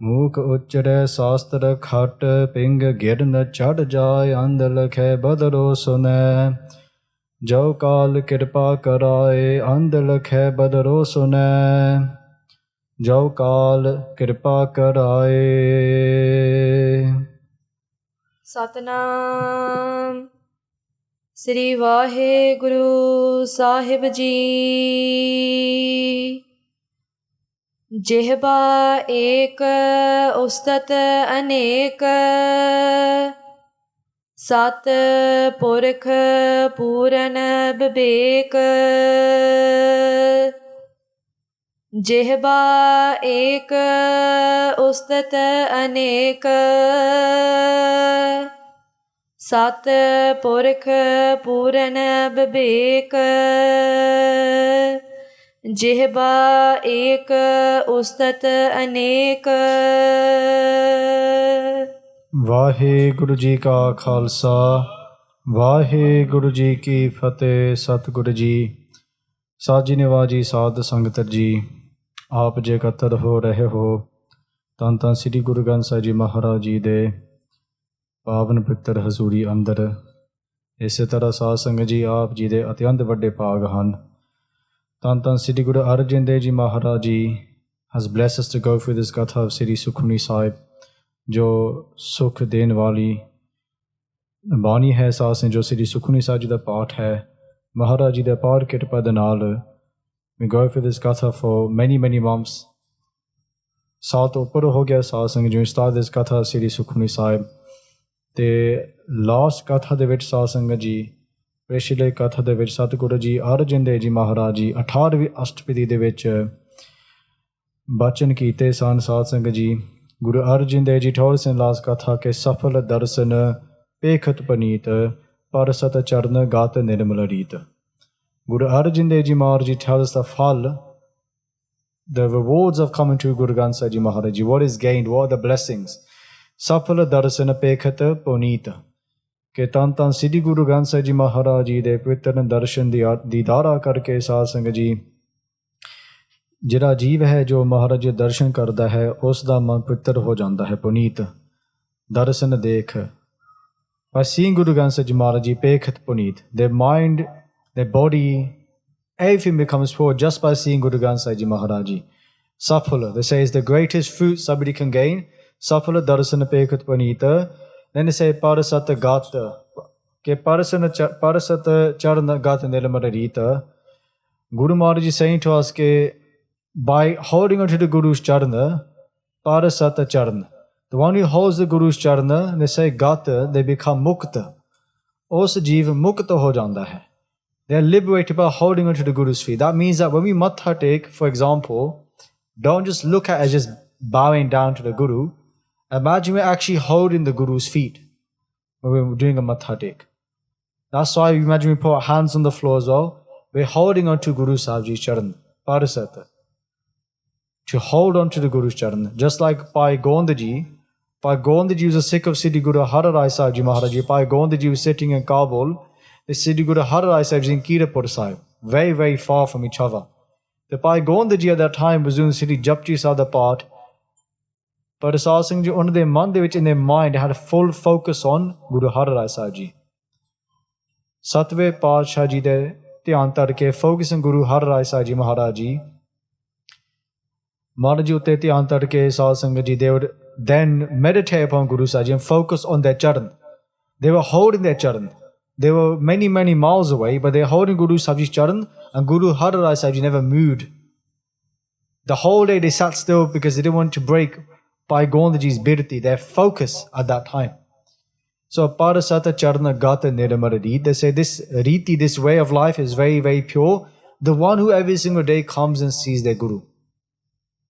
ਮੂਕ ਉਚਰੈ ਸਾਸਤਰ ਖਟ ਪਿੰਗ ਗਿਰਨ ਚੜ ਜਾਏ ਅੰਧ ਲਖੈ ਬਦਰੋ ਸੁਨੈ ਜੋ ਕਾਲ ਕਿਰਪਾ ਕਰਾਏ ਅੰਧ ਲਖੈ ਬਦਰੋ ਸੁਨੈ ਜੋ ਕਾਲ ਕਿਰਪਾ ਕਰਾਏ। ਸਤਨਾਮ ਸ੍ਰੀ ਵਾਹਿਗੁਰੂ ਸਾਹਿਬ ਜੀ। ਜਿਹਬਾ ਏਕ ਉਸਤਤ ਅਨੇਕ ਸਤ ਪੁਰਖ ਪੂਰਨ ਬਿਬੇਕ। ਜਿਹਬਾ ਏਕ ਉਸਤਤ ਅਨੇਕ ਸਤ ਪੁਰਖ ਪੂਰਨ ਬਿਬੇਕ। ਜਿਹਬਾ ਏਕ ਉਸਤਤ ਅਨੇਕ। ਵਾਹਿਗੁਰੂ ਜੀ ਕਾ ਖਾਲਸਾ ਵਾਹਿਗੁਰੂ ਜੀ ਕੀ ਫਤਿਹ। ਸਤਿਗੁਰੂ ਜੀ ਸਾਜੀ ਨਿਵਾਜੀ ਸਾਧ ਸੰਗਤ ਜੀ, ਆਪ ਜੇ ਇਕੱਤਰ ਹੋ ਰਹੇ ਹੋ ਧੰਨ ਧੰਨ ਸ੍ਰੀ ਗੁਰੂ ਗ੍ਰੰਥ ਸਾਹਿਬ ਜੀ ਮਹਾਰਾਜ ਜੀ ਦੇ ਪਾਵਨ ਪਵਿੱਤਰ ਹਜ਼ੂਰੀ ਅੰਦਰ। ਇਸੇ ਤਰ੍ਹਾਂ ਸਾਧ ਸੰਗਤ ਜੀ, ਆਪ ਜੀ ਦੇ ਅਤਿਅੰਤ ਵੱਡੇ ਭਾਗ ਹਨ। ਧੰਨ ਧੰਨ ਸ੍ਰੀ Guru Arjan Dev ji Maharaj ji has blessed us to go through this Katha of Sri Sukhmani Sahib, ਜੋ ਸੁਖ ਦੇਣ ਵਾਲੀ ਬਾਣੀ ਹੈ। ਸਾਧ ਸੰਗਤ ਜੋ ਸ੍ਰੀ ਸੁਖਮਨੀ ਸਾਹਿਬ ਜੀ ਦਾ ਪਾਠ ਹੈ, ਮਹਾਰਾਜ ਜੀ ਦੇ ਅਪਾਰ ਕਿਰਪਾ ਦੇ ਨਾਲ we go through this Katha for many months। ਸਾਲ ਤੋਂ ਉੱਪਰ ਹੋ ਗਿਆ ਸਾਧ ਸੰਗਤ ਜਿਵੇਂ start this Katha of Sri Sukhmani Sahib। ਅਤੇ ਲਾਸਟ ਕਥਾ ਦੇ ਵਿੱਚ ਸਾਧ ਸੰਗਤ ਜੀ, ਪਿਛਲੇ ਕਥਾ ਦੇ ਵਿੱਚ ਸਤਿਗੁਰੂ ਜੀ ਅਰਜਨ ਦੇਵ ਜੀ ਮਹਾਰਾਜ ਜੀ 18ਵੀਂ ਅਸ਼ਟਪਦੀ ਦੇ ਵਿੱਚ ਬਚਨ ਕੀਤੇ ਸਨ। ਸਾਧ ਸੰਗਤ ਜੀ, Guru Arjan Dev ji told us in last ਕਥਾ ਕਿ ਸਫਲ ਦਰਸ਼ਨ ਪੇਖਤ ਪਨੀਤ ਪਰ ਸਤ ਚਰਨ ਗਾਤ ਨਿਰਮਲ ਰੀਤ। Guru Arjan Dev ji Maharaj ji tell us the ਫਲ, the rewards of coming to Guru Granth Sahib Ji Maharaj Ji, what is gained, what are the blessings। ਸਫਲ ਦਰਸ਼ਨ ਪੇਖਤ ਪੁਨੀਤ ਕਿ ਧੰਨ ਧੰਨ ਸ੍ਰੀ ਗੁਰੂ ਗ੍ਰੰਥ ਸਾਹਿਬ ਜੀ ਮਹਾਰਾਜ ਜੀ ਦੇ ਪਵਿੱਤਰ ਦਰਸ਼ਨ ਦੀਦਾਰਾ ਕਰਕੇ ਸਾਧ ਸੰਗਤ ਜੀ, ਜਿਹੜਾ ਜੀਵ ਹੈ ਜੋ ਮਹਾਰਾਜ ਜੀ ਦਰਸ਼ਨ ਕਰਦਾ ਹੈ ਉਸ ਦਾ ਮਨ ਪਵਿੱਤਰ ਹੋ ਜਾਂਦਾ ਹੈ, ਪੁਨੀਤ। ਦਰਸ਼ਨ ਦੇਖ by seeing Guru Granth Sahib Ji Maharaj Ji pekhat puneet, their mind, their body, everything becomes pure just by seeing Guru Granth Sahib Ji Maharaj Ji। Safala, they say, is the greatest fruit somebody can gain। Safala darsana pekhat puneet। Then they say parasat gata, ke parasat charna gata nirmala rita। Guru Maharaj Ji saying to us ke by holding onto the Guru's charna, parasat charna, the one who holds the Guru's charna, they say gata, they become mukta। Us jeev mukta ho janda hai, they are liberated by holding onto the Guru's feet। That means that when we matha take, for example, don't just look at it as just bowing down to the Guru. Imagine we're actually holding the Guru's feet when we're doing a matha take. That's why imagine we put our hands on the floor as well. We're holding on to Guru Sahib Ji's charan, parasata, to hold on to the Guru's charan. Just like Bhai Gonda Ji was a Sikh of Sri Guru Har Rai Sahib Ji Maharaj Ji. Bhai Gonda Ji was sitting in Kabul. The Sri Guru Har Rai Sahib Ji in Kirapur Sahib, very far from each other. The Bhai Gonda Ji at that time was doing Sri Japji Sahib the part. But Saad Singh Ji, ਉਹਨਾਂ ਦੇ ਮਨ ਦੇ ਵਿੱਚ, in their mind, had a full focus on Guru Har Rai Sahib Ji। ਸਤਵੇਂ ਪਾਤਸ਼ਾਹ ਜੀ ਦੇ ਧਿਆਨ ਧਰ ਕੇ focus on Guru Har Rai Sahib Ji Maharaj Ji। Maharaj ji ਉੱਤੇ ਧਿਆਨ ਧਰ ਕੇ ਸਾਧ ਸੰਗਤ ਜੀ, they would then meditate upon Guru Sahib Ji and focus on their charan। They were holding their charan। They were many miles away, but they were holding Guru Sahib Ji's charan, and Guru Har Rai Sahib Ji never moved. The whole day they sat still because they didn't want to break Bhai Gonda Ji's birti, their focus at that time. So parasata charna gata nirmala reet, they say this riti, this way of life is very pure. The one who every single day comes and sees their Guru,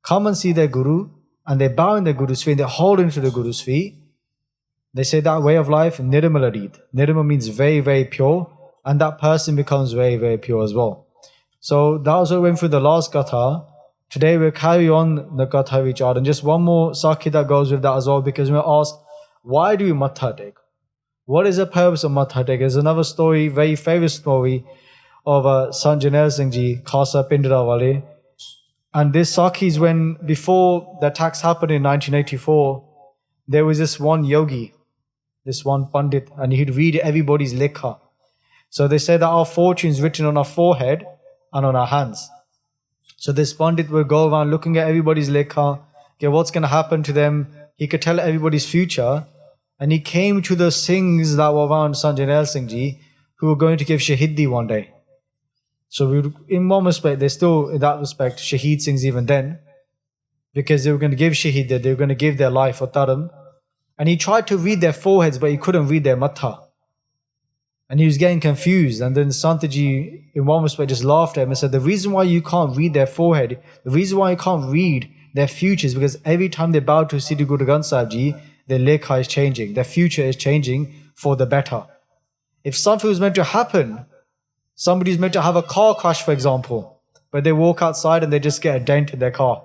come and see their Guru, and they bow in their Guru's feet, they hold into the Guru's feet. They say that way of life, nirmala reet. Nirmala means very pure, and that person becomes very pure as well. So that was what we went through the last Katha. Today we'll carry on the Katha Vichar, and just one more Sakhi that goes with that as well, because we're asked, why do we matha take? What is the purpose of matha take? There's another story, very famous story of Sant Janel Singh Ji, Khasa Pindra Wale. And this Sakhi is when, before the attacks happened in 1984, there was this one yogi, this one Pandit, and he'd read everybody's lekha. So they say that our fortune is written on our forehead and on our hands. So this Pandit would go around looking at everybody's lekha, okay, what's going to happen to them. He could tell everybody's future. And he came to the Singhs that were around Sanjay Nail Singh Ji, who were going to give Shahidi one day. So in one respect, they're still, in that respect, Shaheed Singhs even then, because they were going to give Shaheed, they were going to give their life for Dharam. And he tried to read their foreheads, but he couldn't read their matha. And he was getting confused. And then Santaji, in one respect, just laughed at him and said, the reason why you can't read their forehead, the reason why you can't read their future is because every time they bow to Siddhi Guru Granth Sahib Ji, their lekha is changing, their future is changing for the better. If something was meant to happen, somebody's meant to have a car crash, for example, but they walk outside and they just get a dent in their car.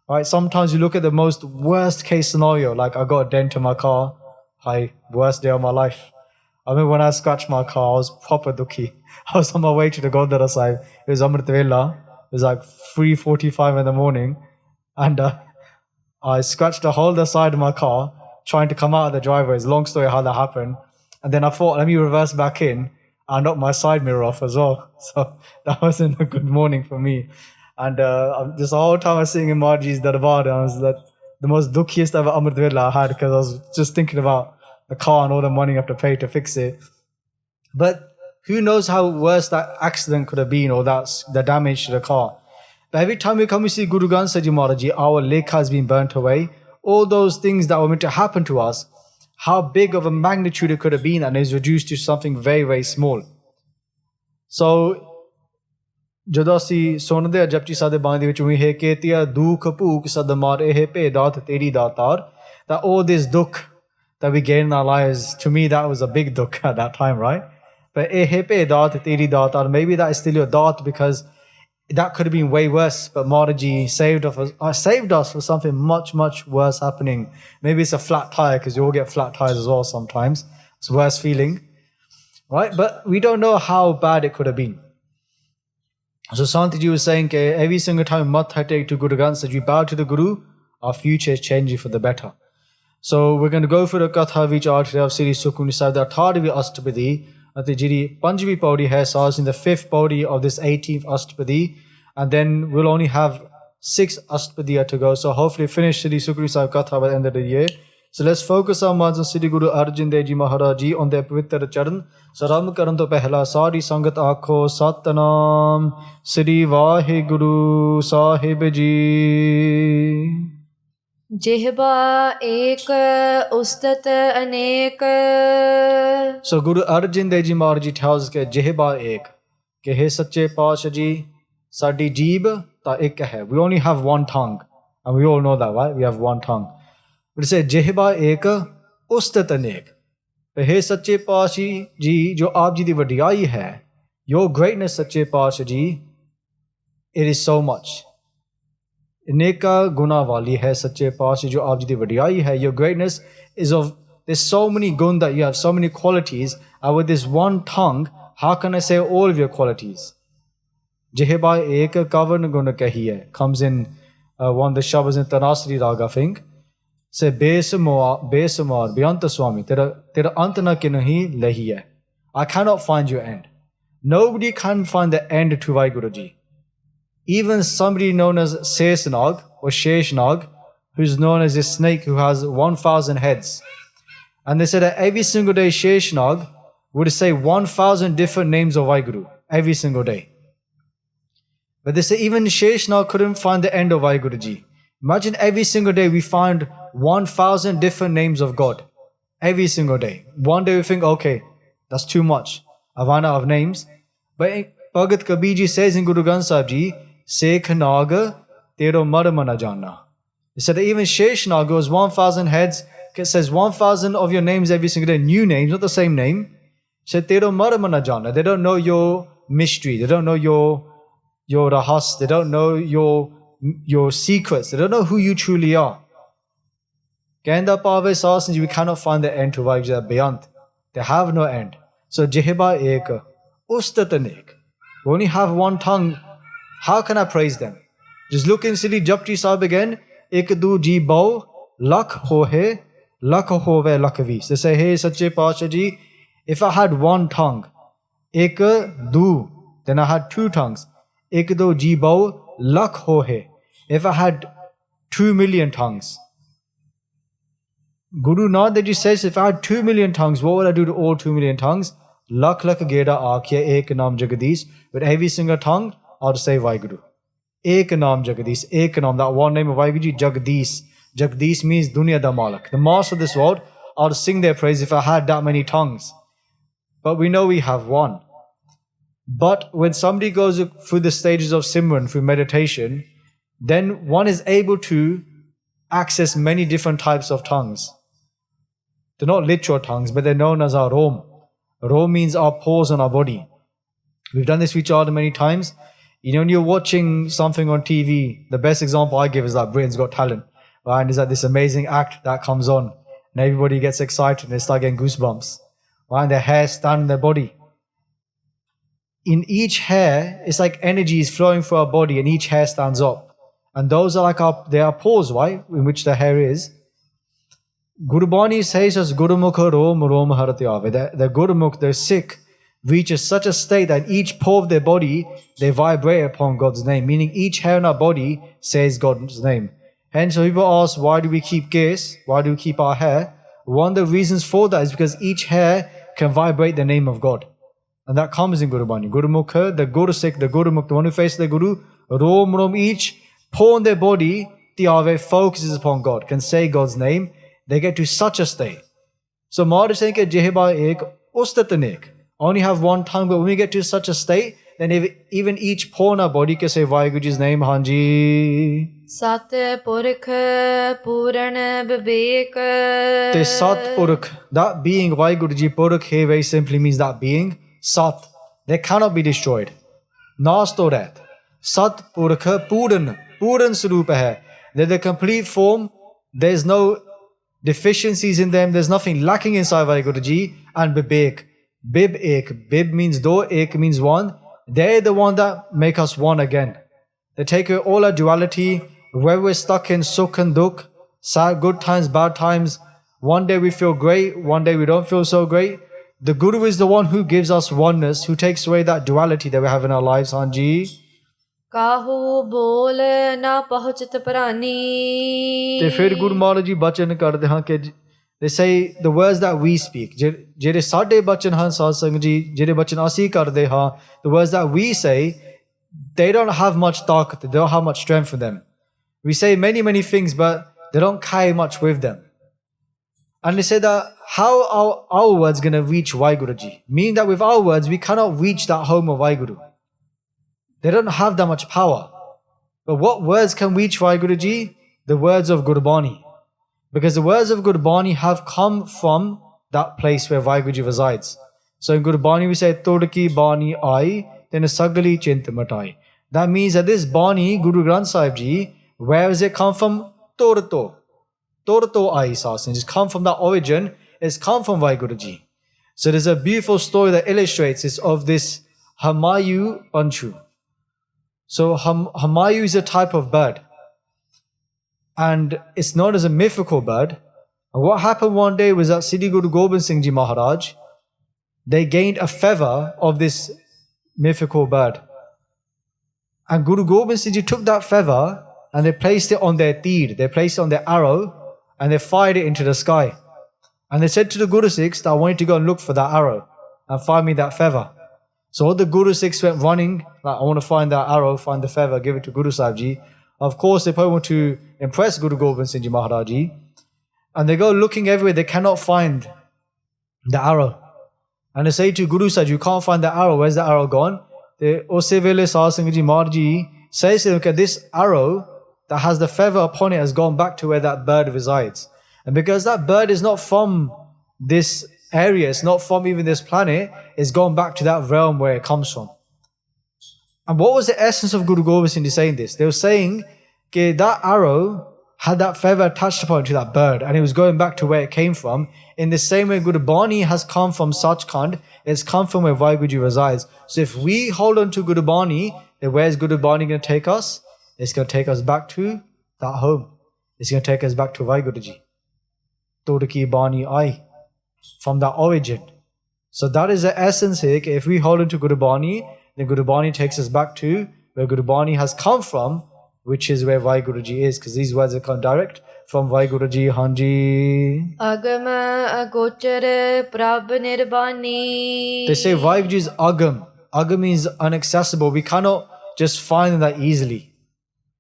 Right? Sometimes you look at the most worst case scenario, like I got a dent in my car, worst day of my life. I remember when I scratched my car, I was proper dukhi. I was on my way to the Gurdwara Sahib. It was Amrit Vela. It was like 3:45 in the morning. And I scratched the whole other side of my car, trying to come out of the driveway. It's a long story how that happened. And then I thought, let me reverse back in. I knocked my side mirror off as well. So that wasn't a good morning for me. And just the whole time I was sitting in Marji's Darbar, I was like the most dukhiest ever Amrit Vela I had, because I was just thinking about the car and all the money I have to pay to fix it. But who knows how worse that accident could have been, or that's the damage to the car. But every time we come to see Guru Granth Sahib Ji Maharaj Ji, our lekha has been burnt away. All those things that were meant to happen to us, how big of a magnitude it could have been, and is reduced to something very, very small. So, ਜਦੋਂ ਅਸੀਂ ਸੁਣਦੇ ਆ ਜਪਜੀ ਸਾਹਿਬ ਦੇ ਬਾਣੀ ਦੇ ਵਿੱਚ ਵੀ ਹੈ ਕਿ ਤੀਆ ਦੁੱਖ ਭੂਖ ਸਦ ਮਾਰੇ ਇਹ ਭੇਦਾਤ ਤੇਰੀ ਦਾਤਾਰ, that all this dukh that we get in our lives, to me that was a big dukh at that time, right? But eh ਭੇਦਾਤ ਤੇਰੀ ਦਾਤਾਰ, maybe that is still your daat, because that could have been way worse, but Maharaji saved us for something much, much worse happening. Maybe it's a flat tire, because you all get flat tires as well sometimes. It's a worse feeling, right? But we don't know how bad it could have been. So Santiji was saying that every single time we matha take to Guru Granth Sahib, we bow to the Guru, our future is changing for the better. So we're going to go through the Katha Vichar today of Sri Sukhmani Sahib, the 18th Ashtapadi, ਅਤੇ ਜਿਹੜੀ 5ਵੀਂ ਪੌੜੀ ਹੈ SARS in the 5th podi of this 18th Ashtapadi, and then we'll only have 6 Ashtapadiya to go. So hopefully finish Sri Sukhmani Sahib Katha by the end of the year. So let's focus our minds on Sri Guru Arjan Dev Ji Maharaj Ji, on their ਪਵਿੱਤਰ ਚਰਨ. So ਆਰੰਭ ਕਰਨ ਤੋਂ ਪਹਿਲਾਂ ਸਾਰੀ ਸੰਗਤ ਆਖੋ ਸਤਨਾਮ ਸ੍ਰੀ ਵਾਹਿਗੁਰੂ ਸਾਹਿਬ ਜੀ. ਜਿਹਬਾ ਏਕ ਉਸਤਤ ਅਨੇਕ. So Guru Arjan Dev Ji Maharaj Ji tells us ਕਿ ਜਿਹਬਾ ਏਕ, ਕਿ ਹੈ ਸੱਚੇ ਪਾਤਸ਼ਾਹ ਜੀ, ਸਾਡੀ ਜੀਭ ਤਾਂ ਇੱਕ ਹੈ. We only have one tongue, and we all know that, right? We have one tongue. But it says ਜਿਹਬਾ ਏਕ ਉਸਤਤ ਅਨੇਕ. ਪਰ ਹੈ ਸੱਚੇ ਪਾਤਸ਼ਾਹ ਜੀ, ਜੋ ਆਪ ਜੀ ਦੀ ਵਡਿਆਈ ਹੈ, your greatness ਸੱਚੇ ਪਾਤਸ਼ਾਹ ਜੀ, it is so much. ਅਨੇਕਾਂ ਗੁਣਾ ਵਾਲੀ ਹੈ ਸੱਚੇ ਪਾਤਸ਼ਾਹ, ਜੋ ਆਪ ਜੀ ਦੀ ਵਡਿਆਈ ਹੈ. Your greatness is of, there's so many gun that you have, so many qualities, and with this one tongue, how can I say all of your qualities? ਜਿਹਬਾ ਏਕ ਕਵਨ ਗੁਣ ਕਹੀਏ comes in one of the shabas in Tanasri Raga, I think. Say ਬੇਸਮਾਰ Beant swami, ਤੇਰਾ ਅੰਤ ਨਾ ਕਿਨਹੀ ਲਹੀਏ. I cannot find your end. Nobody can find the end to WhyGuru Ji. Even somebody known as Sesnag or Sheshnag, who's known as a snake who has 1,000 heads. And they said that every single day Sheshnag would say 1,000 different names of WhyGuru, every single day. But they say even Sheshnag couldn't find the end of WhyGuru Ji. Imagine every single day we find 1,000 different names of God. Every single day. One day we think, okay, that's too much. I've run out of names. But Bhagat Kabir Ji says in Guru Granth Sahib Ji, Sekh Naga Tero Marma na jana. He said that even Shesh Naga has 1,000 heads. It says 1,000 of your names every single day. New names, not the same name. He said Tero Marma na jana. They don't know your mystery. They don't know your rahas. They don't know your secrets. They don't know who you truly are. Kenda Pave Sasanji, we cannot find the end to WhyGuru beyond. They have no end. So Jehba Eka, Ustatanik. We only have one tongue. How can I praise them? Just look in Sri Japji Sahib again. Ek du ji bao, lakh ho hai, lakh hove lakh vis. They say, hey Sache Parchar Ji, if I had one tongue, ek du, then I had two tongues. Ek du ji bao, lakh ho hai. If I had 2 million tongues. Guru Nanak Dev Ji says, if I had 2 million tongues, what would I do to all 2 million tongues? Lakh lakh geda aakya ek naam Jagadish. With every single tongue, I'll say Vaheguru. Ek naam Jagadish, ek naam, that one name of Vaheguru Ji, Jagadish. Jagadish means Dunya da Malak. The master of this world, I'll sing their praise if I had that many tongues. But we know we have one. But when somebody goes through the stages of Simran, through meditation, then one is able to access many different types of tongues. They're not literal tongues, but they're known as our Rom. Rom means our pores on our body. We've done this with each other many times. You know, when you're watching something on TV, the best example I give is that Britain's Got Talent. Right? And there's like this amazing act that comes on, and everybody gets excited and they start getting goosebumps. Right? And their hair stands on their body. In each hair, it's like energy is flowing through our body, and each hair stands up. And those are like they are pores, right? In which the hair is. Gurbani says as Gurmukhi Rom Rom Harati Ave. The Gurmukh, the Sikh, reaches such a state that each pore of their body, they vibrate upon God's name. Meaning each hair in our body says God's name. Hence, when people ask, why do we keep gears? Why do we keep our hair? One of the reasons for that is because each hair can vibrate the name of God. And that comes in Gurbani. Gurmukhi, the Guru Sikh, the Gurmukh, the one who faces the Guru, Rom Rom, each pore in their body, Tiave focuses upon God, can say God's name. They get to such a state. So Maharaj is saying that Jehba ek, ustat anek. Only have one tongue, but when we get to such a state, then even each pore in our body can say Vaheguru Ji's name, Hanji. Sat Purkh Puran Vivek. The Sat Purkh, that being Vaheguru Ji, Purkh here very simply means that being, Sat. They cannot be destroyed. Nastorat. Sat Purkh Puran. Puran Sarup hai. They're the complete form. There's no deficiencies in them. There's nothing lacking inside Vaheguru Ji. And Bibek. Bib ek. Bib means do, ek means one. They're the one that make us one again. They take away all our duality. Where we're stuck in sukh and dukh, sad, good times, bad times. One day we feel great, one day we don't feel so great. The Guru is the one who gives us oneness, who takes away that duality that we have in our lives, Hanji. Kahu bol na pahunchit prani. Te fir Guru Maharaj Ji bachan karde han ke, they say the words that we speak, jehde sade bachan han satsang ji, jehde bachan asi karde han, the words that we say, they don't have much taqat, they don't have much strength in them. We say many things, but they don't carry much with them. And they say that how are our words going to reach Vaheguru Ji? Meaning that with our words, we cannot reach that home of Vaheguru. They don't have that much power. But what words can reach Vaheguru Ji? The words of Gurbani. Because the words of Gurbani have come from that place where Vaheguru Ji resides. So in Gurbani we say, Todki Bani Ai, then Sagali Chint Matai. That means that this Bani, Guru Granth Sahib Ji, where does it come from? Torto. Torto Ai Sasin. It's come from that origin. It's come from Vaheguru Ji. So there's a beautiful story that illustrates this of this Hamayu Panchu. So Hamayu is a type of bird. And it's known as a mythical bird. And what happened one day was that Siddhi Guru Gobind Singh Ji Maharaj, they gained a feather of this mythical bird. And Guru Gobind Singh Ji took that feather and they placed it on their teed, they placed it on their arrow, and they fired it into the sky. And they said to the Guru Sikhs that I want you to go and look for that arrow and find me that feather. So all the Guru Sikhs went running, like, I want to find that arrow, find the feather, give it to Guru Sahib Ji. Of course, they probably want to impress Guru Gobind Singh Ji Maharaj Ji. And they go looking everywhere, they cannot find the arrow. And they say to Guru Sahib, you can't find the arrow, where's the arrow gone? The Osevele Sahib Ji Maharaj Ji says to them, okay, this arrow that has the feather upon it has gone back to where that bird resides. And because that bird is not from this area, it's not from even this planet, it's gone back to that realm where it comes from. And what was the essence of Guru Gobind Singh Ji saying this? They were saying that arrow had that feather attached upon it to that bird, and it was going back to where it came from. In the same way, Guru Bani has come from Sachkhand, it's come from where Vaheguru Ji resides. So if we hold on to Guru Bani, then where's Guru Bani going to take us? It's going to take us back to that home. It's going to take us back to Vahiguru Ji. Todki Bani Ai. From that origin. So that is the essence here. If we hold into Guru Bani, then Guru Bani takes us back to where Guru Bani has come from, which is where Vahiguru Ji is, because these words are come direct from Vahiguru Ji. Hanji. Agam agochar prab nirbani. They say Vahiguru Ji is Agam. Agam means inaccessible. We cannot just find them that easily.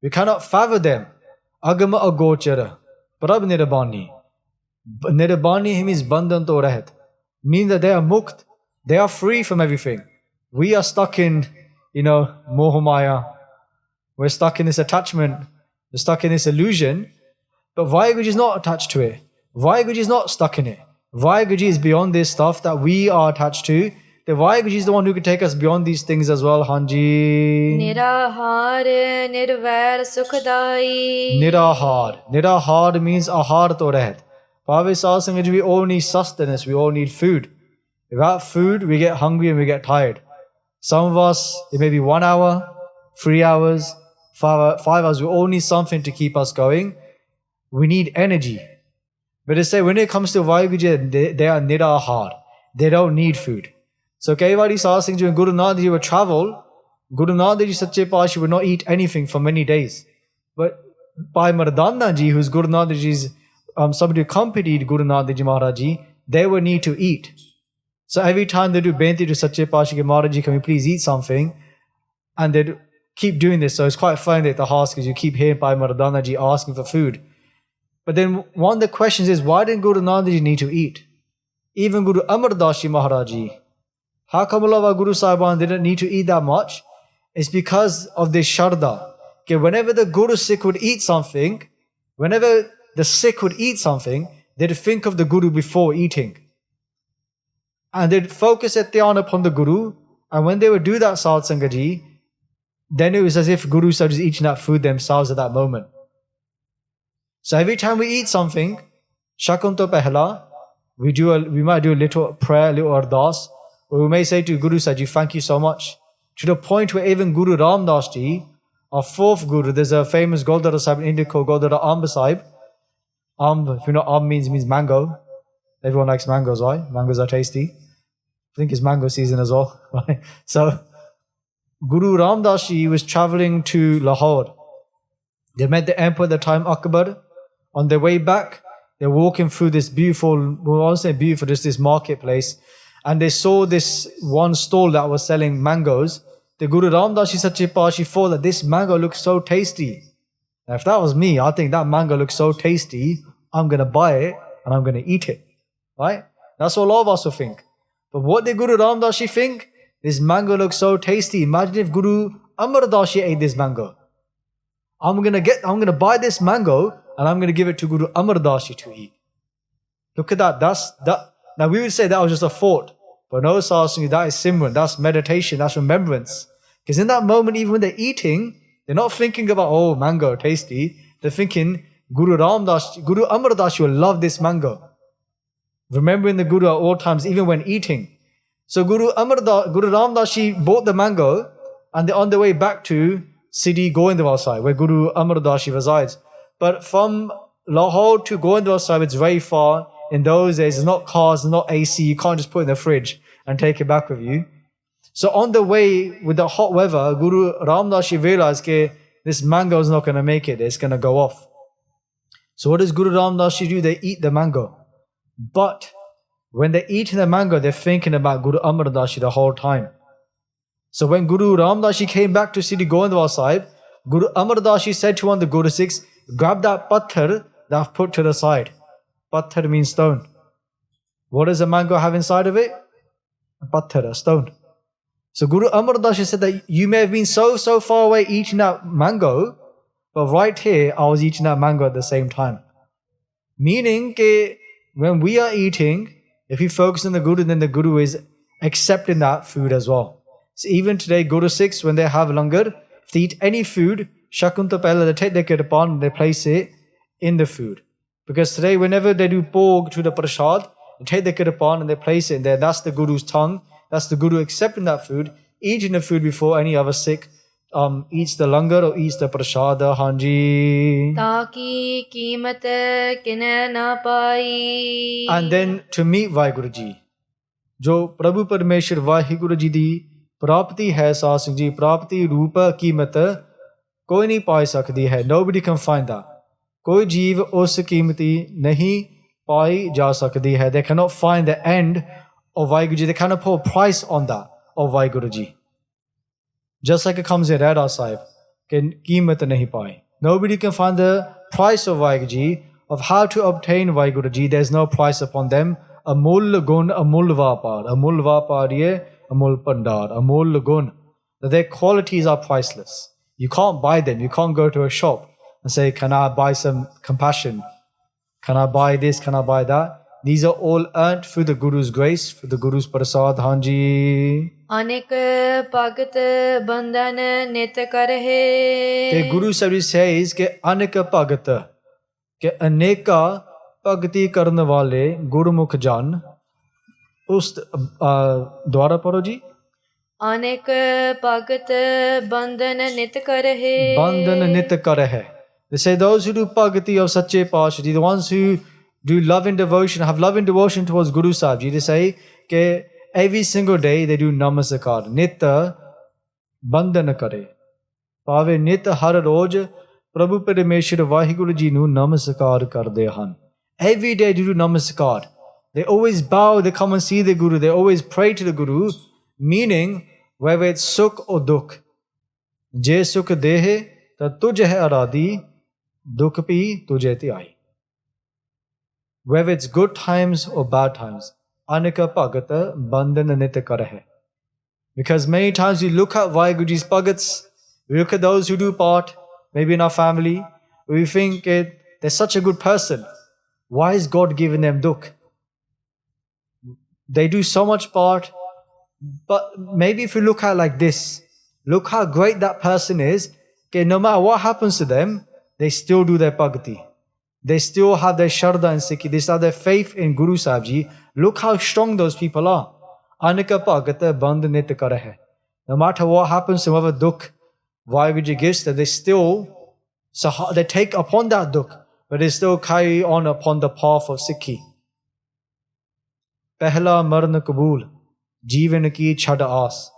We cannot fathom them. Agam agochar prab nirbani. Nirbani means bandhan to rahat. Means that they are mukt. They are free from everything. We are stuck in, mohamaya. We're stuck in this attachment. We're stuck in this illusion. But Vaheguru Ji is not attached to it. Vaheguru Ji is not stuck in it. Vaheguru Ji is beyond this stuff that we are attached to. The Vaheguru Ji is the one who can take us beyond these things as well. Hanji. Nirahar nirvair sukhdai. Nirahar. Nirahar means ahar to rahat. We all need sustenance. We all need food. Without food, we get hungry and we get tired. Some of us, it may be 1 hour, 3 hours, 5 hours. We all need something to keep us going. We need energy. But they say when it comes to Vaheguru Ji, they are nirahar. They don't need food. So Kaivari Sasing Ji, when Guru Nanak Ji would travel, Guru Nanak Ji Sache Pashi would not eat anything for many days. But by Mardana Ji, who's Guru Nanak Ji's somebody who accompanied Guru Nanak Ji Maharaj Ji, they would need to eat. So every time they do Benti to Sache Pashi Ke Maharaj Ji, can we please eat something? And they'd keep doing this. So it's quite funny that the house, because you keep hearing Bhai Mardana Ji asking for food. But then one of the questions is, why didn't Guru Nanak Ji need to eat? Even Guru Amar Das Ji Maharaj Ji, how come Allah Guru Sahiban didn't need to eat that much? It's because of this Sharda. Okay, whenever the Guru Sikh would eat something, whenever the Sikh would eat something, they'd think of the Guru before eating. And they'd focus their dhyan upon the Guru. And when they would do that, Sadh Sangat Ji, then it was as if Guru Sahib is eating that food themselves at that moment. So every time we eat something, Shakun to Pehla, we might do a little prayer, a little ardas, or we may say to Guru Sahib Ji, thank you so much. To the point where even Guru Ram Das Ji, our fourth Guru, there's a famous Gurdwara Sahib in India called Gurdwara Amba Sahib. If you know, Amb means mango. Everyone likes mangoes, right? Mangoes are tasty. I think it's mango season as well, right? So, Guru Ram Das Ji was traveling to Lahore. They met the emperor at the time, Akbar. On their way back, they're walking through this beautiful, well, I won't say beautiful, just this marketplace. And they saw this one stall that was selling mangoes. The Guru Ram Das Ji Sache Pashi thought that this mango looks so tasty. Now, if that was me, I think that mango looks so tasty, I'm going to buy it and I'm going to eat it. Right? That's what a lot of us will think. But what did Guru Ram Das Ji think? This mango looks so tasty. Imagine if Guru Amar Das Ji ate this mango. I'm going to buy this mango and I'm going to give it to Guru Amar Das Ji to eat. Look at that. Now we would say that was just a thought. But no, Sasani, that is Simran. That's meditation. That's remembrance. Because in that moment, even when they're eating, they're not thinking about, oh, mango, tasty. They're thinking, Guru Amar Das Ji will love this mango. Remembering the Guru at all times, even when eating. So Guru Ram Das Ji bought the mango and they're on their way back to Siddhi Govindwal Sahib, where Guru Amar Das Ji resides. But from Lahore to Govindwal Sahib, it's very far. In those days, there's not cars, not AC. You can't just put it in the fridge and take it back with you. So on the way, with the hot weather, Guru Ram Das Ji realized that this mango is not going to make it. It's going to go off. So what does Guru Ram Das Ji do? They eat the mango. But when they're eating the mango, they're thinking about Guru Amar Das Ji the whole time. So when Guru Ram Das Ji came back to Siddhi Govindwal Sahib, Guru Amar Das Ji said to one of the Guru Sikhs, grab that patthar that I've put to the side. Patthar means stone. What does a mango have inside of it? A patthar, a stone. So Guru Amar Das Ji said that you may have been so far away eating that mango, but right here I was eating that mango at the same time. Meaning that when we are eating, if we focus on the Guru, then the Guru is accepting that food as well. So even today, Guru Sikhs, when they have langar, if they eat any food, Shakunta Pehla, they take their kirtan and they place it in the food. Because today, whenever they do bhog to the Parchar, they take the kirtan and they place it in there. That's the Guru's tongue. That's the Guru accepting that food, eating the food before any other Sikh eats the langar or eats the prasada, Hanji. ताकी कीमत किने ना पाई। And then to meet Vaheguru Ji. जो प्रभु परमेश्वर वाहिगुरु जी दी प्राप्ति है साध संगत जी, प्राप्ति रूप कीमत कोई नहीं पा सकती है. Nobody can find that. कोई जीव उस कीमती नहीं पाई जा सकती है. They cannot find the end of Vaheguru Ji. They cannot put a price on that of Vaheguru Ji. Just like it comes in Rada Sahib, कि कीमत नहीं पाए. Nobody can find the price of Vaheguru Ji, of how to obtain Vaheguru Ji. There's no price upon them. Amul gun, amul vapar. Amul vapar ye, amul pandar. Amul gun. Their qualities are priceless. You can't buy them. You can't go to a shop and say, can I buy some compassion? Can I buy this? Can I buy that? These are all earned through the Guru's grace, through the Guru's prasad, Hanji. अनेक भगत बंधन नित करहे। The Guru Sahib says कि अनेक भगत, कि अनेका भक्ति करने वाले गुरुमुख जन उस द्वारा पढ़ो जी। अनेक भगत बंधन नित करहे। बंधन नित करहे. They say those who do bhakti of Sache Paatshah, the ones who do love and devotion, have love and devotion towards Guru Sahib Ji. They say that every single day they do namaskar. Nita bandhan kare. Pave nita har roj Prabhu Parameshwar Vahiguru Ji nu namaskar karde han. Every day they do namaskar. They always bow, they come and see the Guru, they always pray to the Guru, meaning whether it's sukh or dukh. Je sukh dehe ta tujh hai aradi, dukh pi tujhe ti ai. Whether it's good times or bad times, anika bhagata bandhan nit karahe. Because many times we look at Vaheguru Ji's bhagats, we look at those who do part, maybe in our family, we think they're such a good person. Why is God giving them dukh? They do so much part, but maybe if you look at it like this, look how great that person is, okay, no matter what happens to them, they still do their bhakti. They still have their Shraddha and Sikhi, they still have their faith in Guru Sahib Ji. Look how strong those people are. Anika bhagata bandh nit karahe. No matter what happens to whatever dukh Vaheguru Ji gives them, they still, they take upon that dukh, but they still carry on upon the path of Sikhi. Pehla marna kabul, jeevan ki chhad aas.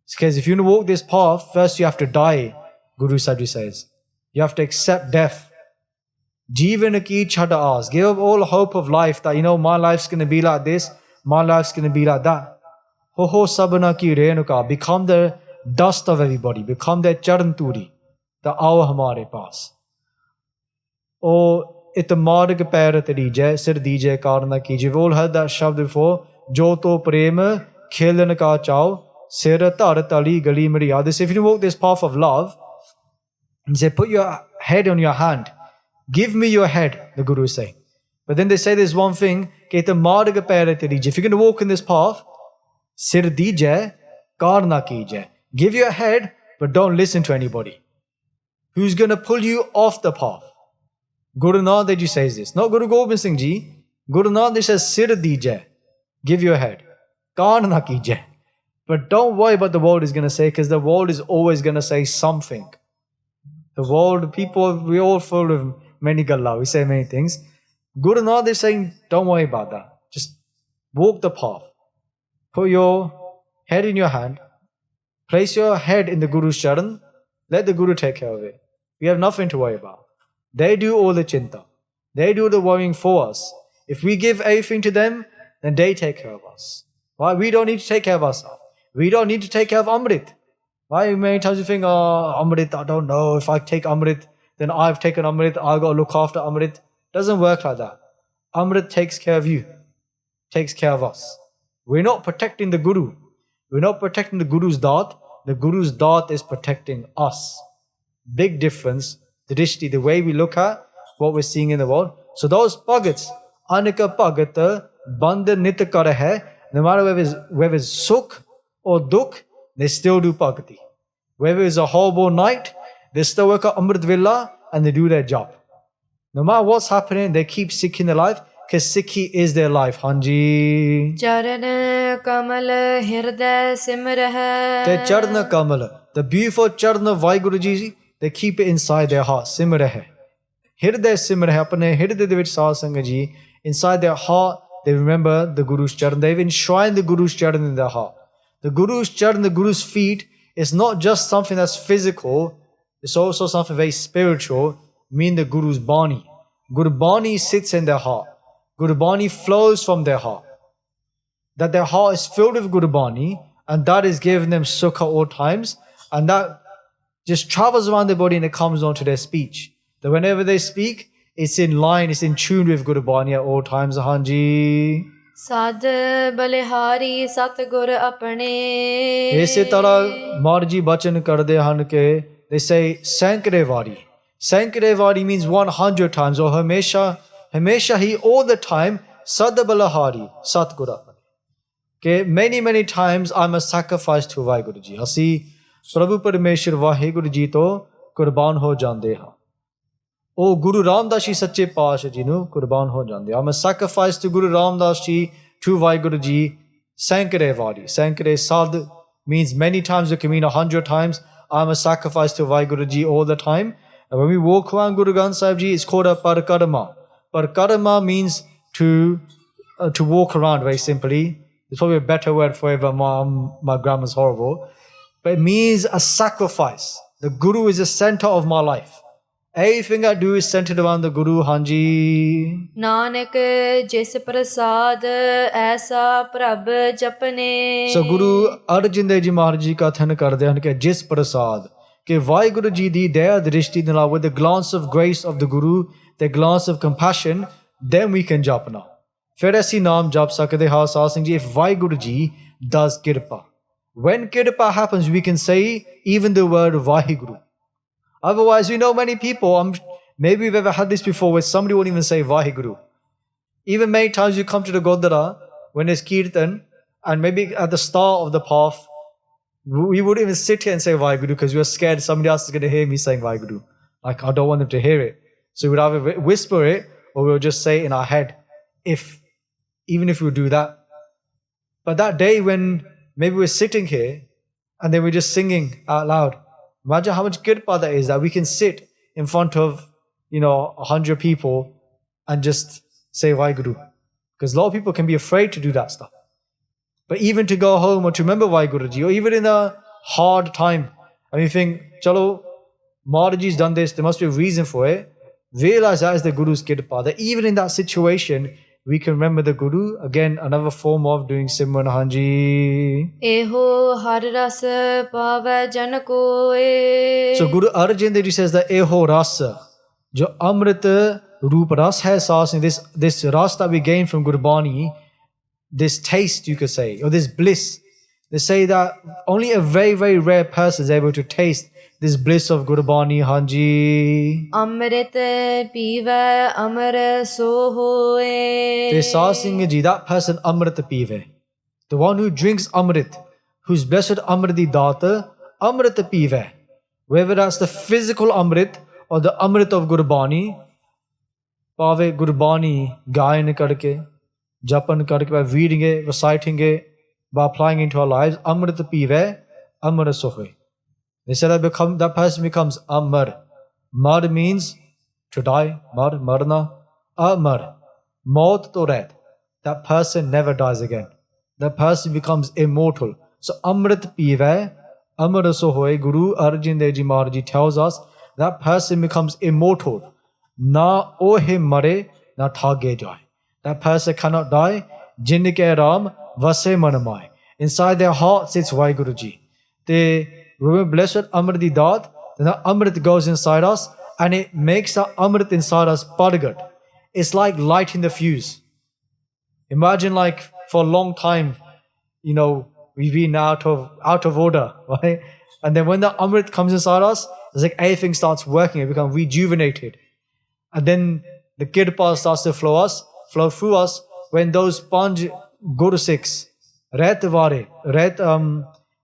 Because if you want to walk this path, first you have to die, Guru Sahib Ji says. You have to accept death. Jeevan ki chhad aas. Give up all hope of life that, my life's going to be like this, my life's going to be like that. Ho ho sabna ki renuka. Become the dust of everybody. Become their charan turi. The aao hamare paas. O itmarg pair teri jai, sir dije karna ki. You've all heard that shabd before. Jo to prem khelan ka chao, sir tar tali gali meri yaad. If you walk this path of love, he said, put your head on your hand. Give me your head, the Guru is saying. But then they say there's one thing, if you're going to walk in this path, sir dije, karna kije. Give your head, but don't listen to anybody. Who's going to pull you off the path? Guru Nanak Dev Ji says this. Not Guru Gobind Singh Ji. Guru Nanak Dev says, sir dije. Give your head. Karna kije. But don't worry about the world is going to say, because the world is always going to say something. The world, people, we're all full of many galla. We say many things. Guru Nanak Dev is saying, don't worry about that. Just walk the path. Put your head in your hand. Place your head in the Guru's charan. Let the Guru take care of it. We have nothing to worry about. They do all the chinta. They do the worrying for us. If we give everything to them, then they take care of us. Why? We don't need to take care of ourselves. We don't need to take care of Amrit. Why? Many times you think, Amrit, I don't know. If I take Amrit, then I've taken Amrit. I've got to look after Amrit. Doesn't work like that. Amrit takes care of you. Takes care of us. We're not protecting the Guru. We're not protecting the Guru's Daat. The Guru's Daat is protecting us. Big difference. The drishti, the way we look at what we're seeing in the world. So those bhagats, anika bhagata, bandha nit karahe, no matter whether it's sukh or dukh, they still do bhakti. Whether it's a horrible night, they still work at Amrit Villa and they do their job. No matter what's happening, they keep Sikhi in their life, because Sikhi is their life. Hanji. Charan kamal hirday simrah. The Charna Kamal, The beautiful charan of Vaheguru Ji, they keep it inside their heart. Simra hai. Hirday simra hai. Apne hirday de vich Sahib Sangat Ji, inside their heart, they remember the Guru's charan. They've enshrined the Guru's charan in their heart. The Guru's charan, the Guru's feet, is not just something that's physical, it's also something very spiritual, meaning the Guru's Bani. Guru Bani sits in their heart. Guru Bani flows from their heart. That their heart is filled with Guru Bani, and that is giving them sukha all times, and that just travels around their body and it comes onto their speech. That whenever they speak, it's in line, it's in tune with Guru Bani at all times. Hanji. Sad balihari satgur apne. Ise tarah Marji bachan karde han ke, they say Sankre Vari. Sankre Vari means 100 times, or Hamesha he all the time, Sad balihari satgur apne. Okay, many times I must sacrifice to Vaheguru Ji. Asi Prabhu Parameshwar Vaheguru Ji to Qurban ho jande ha. Oh, Guru Ramdas Ji Sache Paatshah Ji nu Qurban ho jande. I must sacrifice to Guru Ramdas Ji, to Vaheguru Ji, Sankre Vari. Sankre Sad means many times, it can mean 100 times. I must sacrifice to Vaheguru Ji all the time. And when we walk around Guru Granth Sahib Ji, it's called a Parkarma. Parkarma means to walk around, very simply. It's probably a better word for it, but my grammar's horrible. But it means a sacrifice. The Guru is the center of my life. Everything I do is centered around the Guru, Hanji. Nanak jis prasad aisa prab japne. So Guru Arjan Dev Ji Maharaj Ji Katha karde hain ke jis prasad. Ke Vaheguru Ji di daya drishti nala, with the glance of grace of the Guru, the glance of compassion, then we can japna. फिर ऐसी नाम जप सकते हाँ साध Singh ji, if Vaheguru Ji does kirpa. When kirpa happens, we can say even the word Vahiguru. Otherwise, we know many people, maybe we've ever had this before, where somebody won't even say Vaheguru. Even many times you come to the Gurdwara, when there's Kirtan, and maybe at the start of the path, we wouldn't even sit here and say Vaheguru because we were scared somebody else is going to hear me saying Vaheguru. Like, I don't want them to hear it. So we'd either whisper it, or we'll just say it in our head, even if we do that. But that day when maybe we're sitting here and then we're just singing out loud, imagine how much kirpa that is, that we can sit in front of 100 people and just say Vaheguru. Because a lot of people can be afraid to do that stuff. But even to go home or to remember Vaheguru Ji, or even in a hard time, and you think, chalo, Maharaj Ji's done this, there must be a reason for it. Realize that is the Guru's kirpa, that even in that situation, we can remember the Guru. Again, another form of doing Simran Hanji. Eho har ras pave jan koe. So Guru Arjan Dev Ji says that Eho rasa, jo amrit roop ras hai saas, this ras that we gain from Gurbani, this taste you could say, or this bliss. They say that only a very rare person is able to taste this bliss of Gurbani Hanji. Amrit pive amar so hoe. They saw Singh Ji, that person Amrit pive. The one who drinks Amrit, who's blessed Amrit Data, Amrit pive. Whether that's the physical Amrit or the Amrit of Gurbani, Pave Gurbani gayan karke, japan karke, by reading it, reciting it, by applying it into our lives, Amrit pive, Amar so hoe. They said that person becomes Amar. Mar means to die, marna. Amar, maut to red. That person never dies again. That person becomes immortal. So Amrit pive, Amar so hoy. Guru Arjan Dev Ji Maharaj Ji tells us that person becomes immortal. Na ohe mare, na thage jai. That person cannot die. Jinnike Ram vase manamai. Inside their heart sits Vaheguru Ji. When we're blessed with Amrit Daat, then the Amrit goes inside us and it makes the Amrit inside us pargat. It's like lighting the fuse. Imagine like for a long time, we've been out of order, right? And then when the Amrit comes inside us, it's like everything starts working, it becomes rejuvenated. And then the kirpa starts to flow through us when those Panj Guru Sikhs, the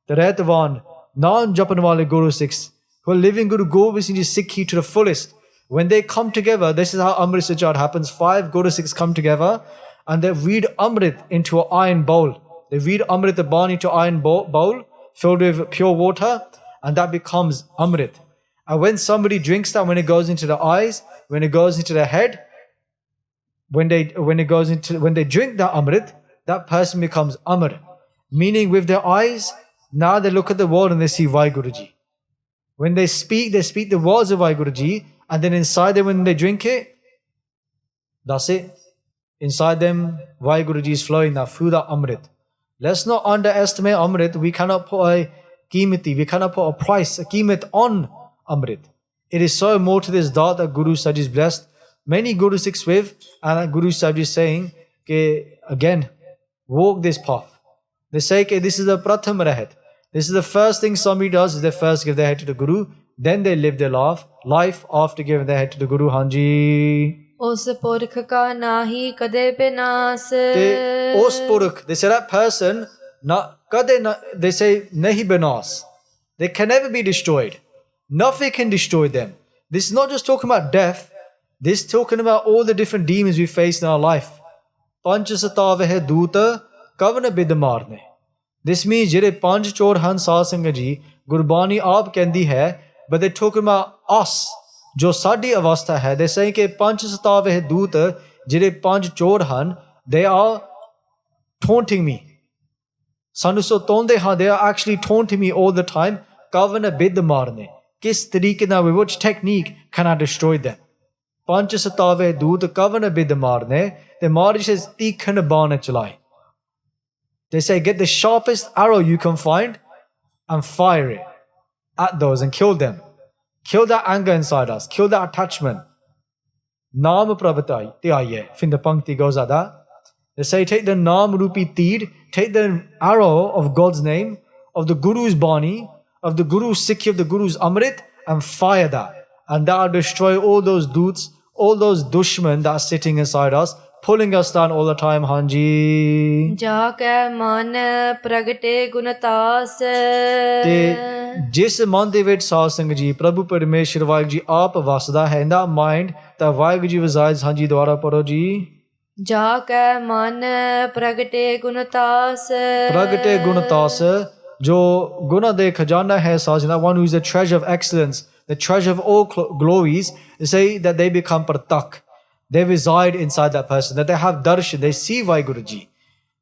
Retvan, non-Japan wale Guru Sikhs, who are living Guru Gobind Singh Ji Sikhi to the fullest, when they come together, this is how Amrit Sachar happens. 5 Guru Sikhs come together and they read Amrit into an iron bowl. They read Amrit Bani into an iron bowl filled with pure water, and that becomes Amrit. And when somebody drinks that, when it goes into the eyes, when it goes into the head, when they drink that Amrit, that person becomes Amr. Meaning with their eyes, now they look at the world and they see Vaheguru Ji. When they speak the words of Vaheguru Ji, and then inside them when they drink it, that's it. Inside them, Vaheguru Ji is flowing now through that Amrit. Let's not underestimate Amrit. We cannot put a qimati, we cannot put a price, a qimat on Amrit. It is so more to this dot that Guru Sahib is blessed. Many Guru Sikhs with, and Guru Sahib is saying, again, walk this path. They say, this is the pratham rahat. This is the first thing somebody does, is they first give their head to the Guru, then they live their life after giving their head to the Guru. Hanji. Os purkh ka nahi kade binaas. Os purkh, they say that person, they say nahi binaas. They can never be destroyed. Nothing can destroy them. This is not just talking about death. This is talking about all the different demons we face in our life. Panch satavahe duta kavana bidamarne. This means jere panch chor han saasanga ji, Gurbani aap kendi hai, but they're talking about us. Jo sadi avastha hai, they're saying ke panch satavahe duta, jere panch chor han, they are taunting me. Sanu so tonde ha, they are actually taunting me all the time. Kavana bidamarne. Kis tarike na, with which technique can I destroy them? Panch satave doot kavana bid marne. The Maharaj says, tikhan bana chalai. They say, get the sharpest arrow you can find and fire it at those and kill them. Kill that anger inside us. Kill that attachment. Naam prabhatai tiaye. Fin the pankti goes like that. They say, take the Naam Rupi Teed, take the arrow of God's name, of the Guru's Bani, of the Guru's Sikhi, of the Guru's Amrit, and fire that. And that will destroy all those doots, all those dushman that are sitting inside us, pulling us down all the time, Hanji. Ja ke man pragate gunatas. Te jis man de vich saasang ji, Prabhu Parameshwar Vaheguru Ji aap vasda hai, in that mind that Vaheguru Ji resides, Hanji dwara paro ji. Ja ke man pragate gunatas. Pragate gunatas, jo guna de khajana hai sajna, one who is the treasure of excellence, the treasure of all glories, they say that they become partak. They reside inside that person, that they have darshan, they see Vaheguru Ji.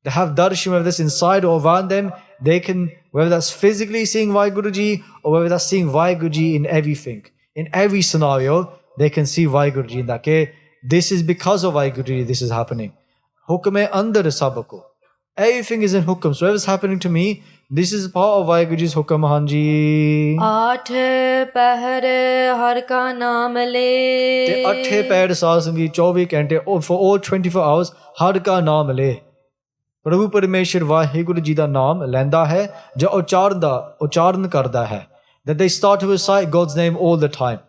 They have darshan, whether that's inside or around them, they can, whether that's physically seeing Vaheguru Ji, or whether that's seeing Vaheguru Ji in everything. In every scenario, they can see Vaheguru Ji in that. Okay? This is because of Vaheguru Ji, this is happening. Hukam hai andar sabako. Everything is in hukam. So whatever's happening to me, this is part of Vaheguru Ji's hukam, Hanji. Aathe pahar har ka naam le. Te athe pahar sasangi 24 घंटे, for all 24 hours, har ka naam le. Prabhu Parameshwar Vaheguru Ji da naam lenda hai, jo ucharan karda hai. That they start to recite God's name all the time.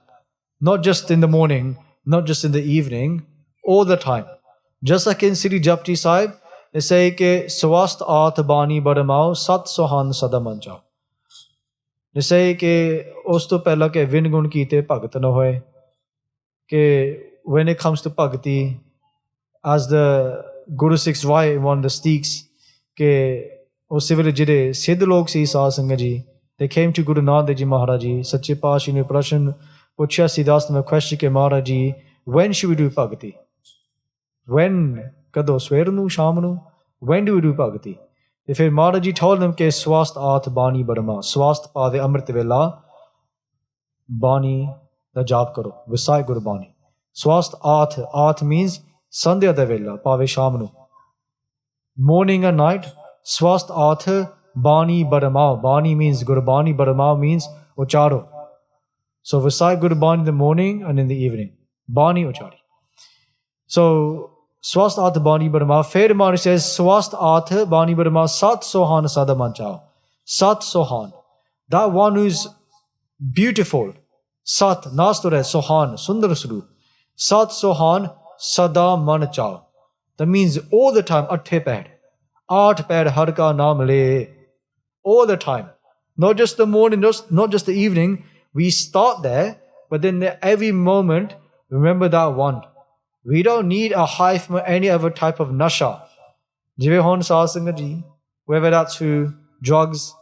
Not just in the morning, not just in the evening, all the time. Just like in Sri Japji Sahib, they say ke swast aath bani baramao sat sohan sadamanjao. They say ke us to pehla ke vin gun kite bhagat na hoye. Ke when it comes to bhakti, as the Guru Sikhs why one of the steaks, ke us civil jire siddh log si saasanga ji, they came to Guru Nanak Ji Maharaj Ji, Sache Paatshah ne prashan puchya siddhas me question ke Maharaj Ji, when should we do bhakti? When? Kado swer nu, sham nu? When do we do bhakti? If Maharaj Ji told them ke swast aath bani barama, swast pave amrit vela, bani da jap karo, visai Guru Bani. Swast aath means sandhya da vela, pave sham nu. Morning and night, swast aath bani barama. Bani means Guru Bani, barama means ucharo. So visai Guru Bani in the morning and in the evening. Bani uchari. So swast aath bani barama. Fair Maharaj says swast aath bani barama sat sohan sadamanchao. Sat sohan. That one who's beautiful. Sat nasture sohan sundar suru. Sat sohan sada manchao. That means all the time athe pair. Aat pair har ka naam le. All the time. Not just the morning, not just the evening. We start there, but then every moment remember that one. We don't need a high from any other type of nasha. Jive hon saasanga ji, whether that's through drugs,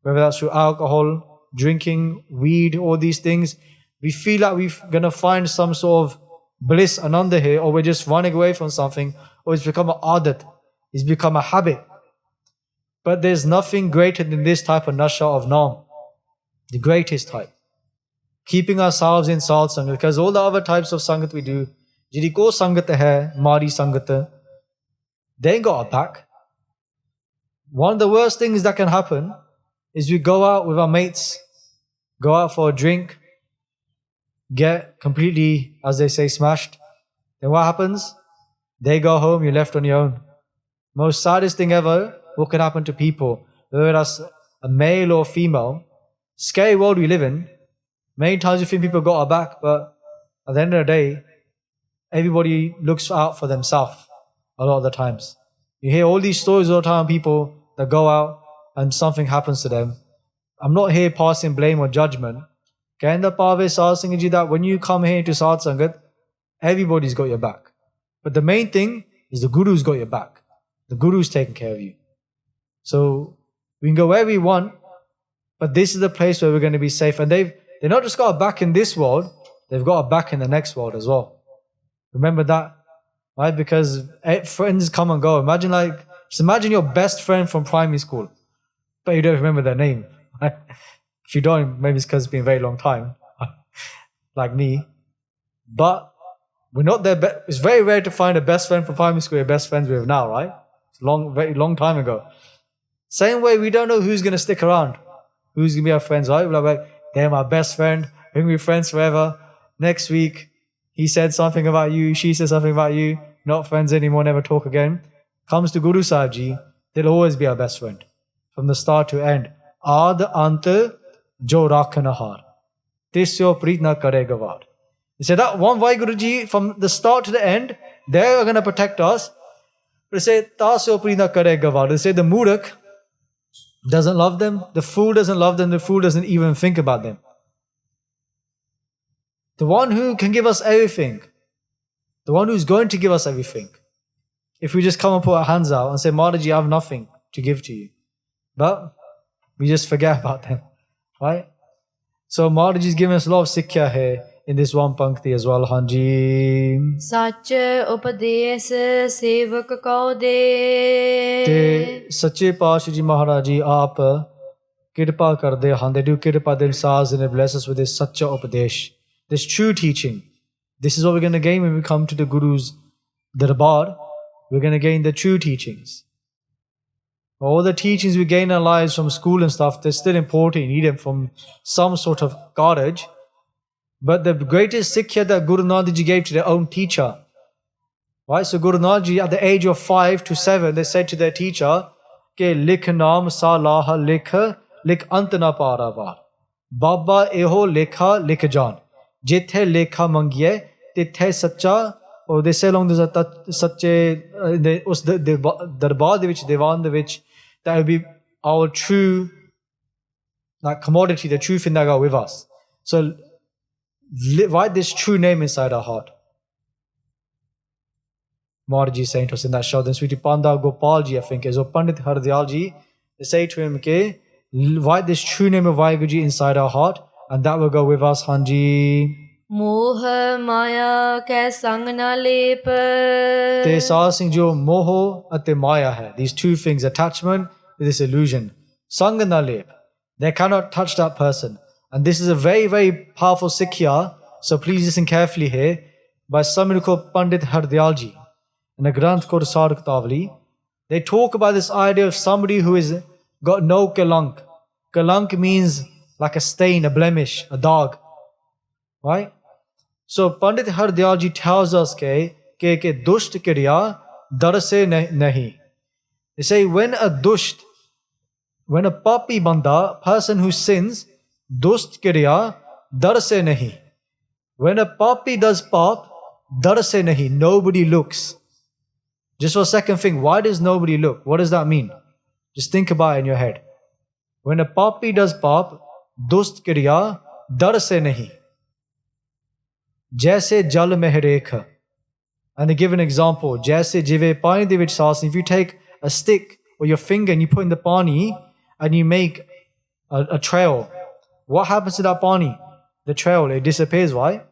whether that's through alcohol, drinking weed, all these things, we feel like we're going to find some sort of bliss ananda here, or we're just running away from something, or it's become an adat, it's become a habit. But there's nothing greater than this type of nasha of naam, the greatest type. Keeping ourselves in Sat Sangat, because all the other types of Sangat we do, jidi ko Sangat hai, Mari Sangat, they ain't got our back. One of the worst things that can happen is we go out with our mates, go out for a drink, get completely, as they say, smashed. Then what happens? They go home, you're left on your own. Most saddest thing ever, what can happen to people, whether that's a male or female, scary world we live in. Many times you think people got our back, but at the end of the day, everybody looks out for themselves a lot of the times. You hear all these stories all the time, people that go out and something happens to them. I'm not here passing blame or judgment. Kehanda Pave Sat Sangat ji that when you come here to Sat Sangat, everybody's got your back. But the main thing is the Guru's got your back. The Guru's taking care of you. So we can go where we want, but this is the place where we're going to be safe. And they've not just got a back in this world, they've got a back in the next world as well. Remember that, right? Because friends come and go. Just imagine your best friend from primary school, but you don't remember their name. Right? If you don't, maybe it's because it's been a very long time, like me. But we're not their it's very rare to find a best friend from primary school you're best friends with now, right? It's a very long time ago. Same way, we don't know who's going to stick around, who's going to be our friends, right? We're like, they're my best friend, we're going to be friends forever. Next week, he said something about you, she said something about you, not friends anymore, never talk again. Comes to Guru Sahib Ji, they'll always be our best friend. From the start to end. Aad ant jo rakhna har. Tisyo preet na karega var. He said that one Vahiguru Ji, from the start to the end, they are going to protect us. But they say, tasyo preet na karega var. They say the murak doesn't love them, the fool doesn't love them, the fool doesn't even think about them. The one who can give us everything, the one who's going to give us everything. If we just come and put our hands out and say, Maharaji, I have nothing to give to you. But we just forget about them, right? So Maharaji is giving us a lot of sikhya here in this one pankti as well. Hanji. Sach upadesh sevak kau de. Te Sache Paatshah Ji Maharaj Ji aap kirpa karde han. They do kirpa themselves and they bless us with this Sacha Upadesh, this true teaching. This is what we're going to gain when we come to the Guru's darbar. We're going to gain the true teachings. All the teachings we gain in our lives from school and stuff, they're still important. You need them from some sort of courage. But the greatest sikhya that Guru Nanak Ji gave to their own teacher. Right? So Guru Nanak Ji, at the age of 5 to 7, they said to their teacher, Ke likh naam salaha likh ant na paravar. Baba eho lekha likh jaan. Jithe lekha mangiye, tithe sacha. Or they say along there's a sache, us darbar de vich, devan de vich, that will be our true commodity, the true thing that go with us. So write this true name inside our heart. Maharaji is saying to us in that show. Then Sweetie Panda Gopal Ji, I think, is or Pandit Hardayal Ji, they say to him, okay, write this true name of Vaheguru Ji inside our heart, and that will go with us, Hanji. Moh maya ke sang na lep. Te Sat Singh jo moho ate maya hai. These two things, attachment with this illusion. Sang na lep. They cannot touch that person. And this is a very, very powerful sikhya. So please listen carefully here. By somebody called Pandit Hardayal Ji. In a Granth called Sark Tavli. They talk about this idea of somebody who is got no kalank. Kalank means like a stain, a blemish, a dog. Right? So Pandit Hardayal Ji tells us ke dusht kriya dar se nahi. They say when a papi banda, person who sins, dusht kriya dar se nahi. When a papi does pap, dar se nahi, nobody looks. Just for a second think, why does nobody look? What does that mean? Just think about it in your head. When a papi does pap, dusht kriya dar se nahi. Jaise jal mein rekha. And they give an example. Jaise jive pani de vich saas. If you take a stick or your finger and you put in the pani and you make a trail, what happens to that pani? The trail, it disappears, right?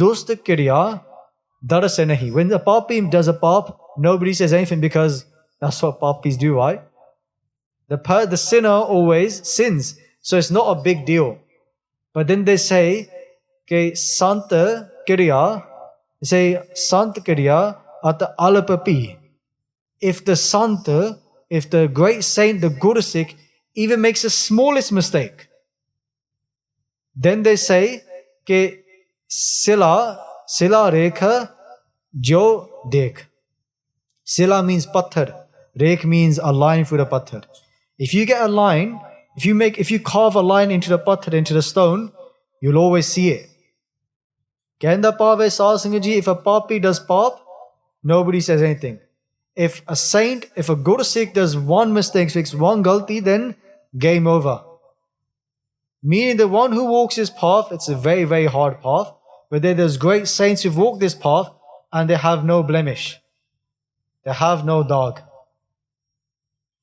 Dust kriya darse nahi. When the papi does a pap, nobody says anything because that's what papis do, right? The sinner always sins, so it's not a big deal. But then they say, okay, santa kriya, they say sant kriya at alapapi. If the santa, if the great saint, the Guru Sikh, even makes the smallest mistake, then they say, ke sila rekha jo dekh. Sila means patthar. Rekh means a line through the patthar. If you get a line, if you carve a line into the patthar, into the stone, you'll always see it. Kehanda pave Sasangaji, if a papi does pap, nobody says anything. If a saint, if a Guru Sikh does one mistake, makes one galti, then game over. Meaning the one who walks this path, it's a very, very hard path. But there's great saints who've walked this path and they have no blemish. They have no dog.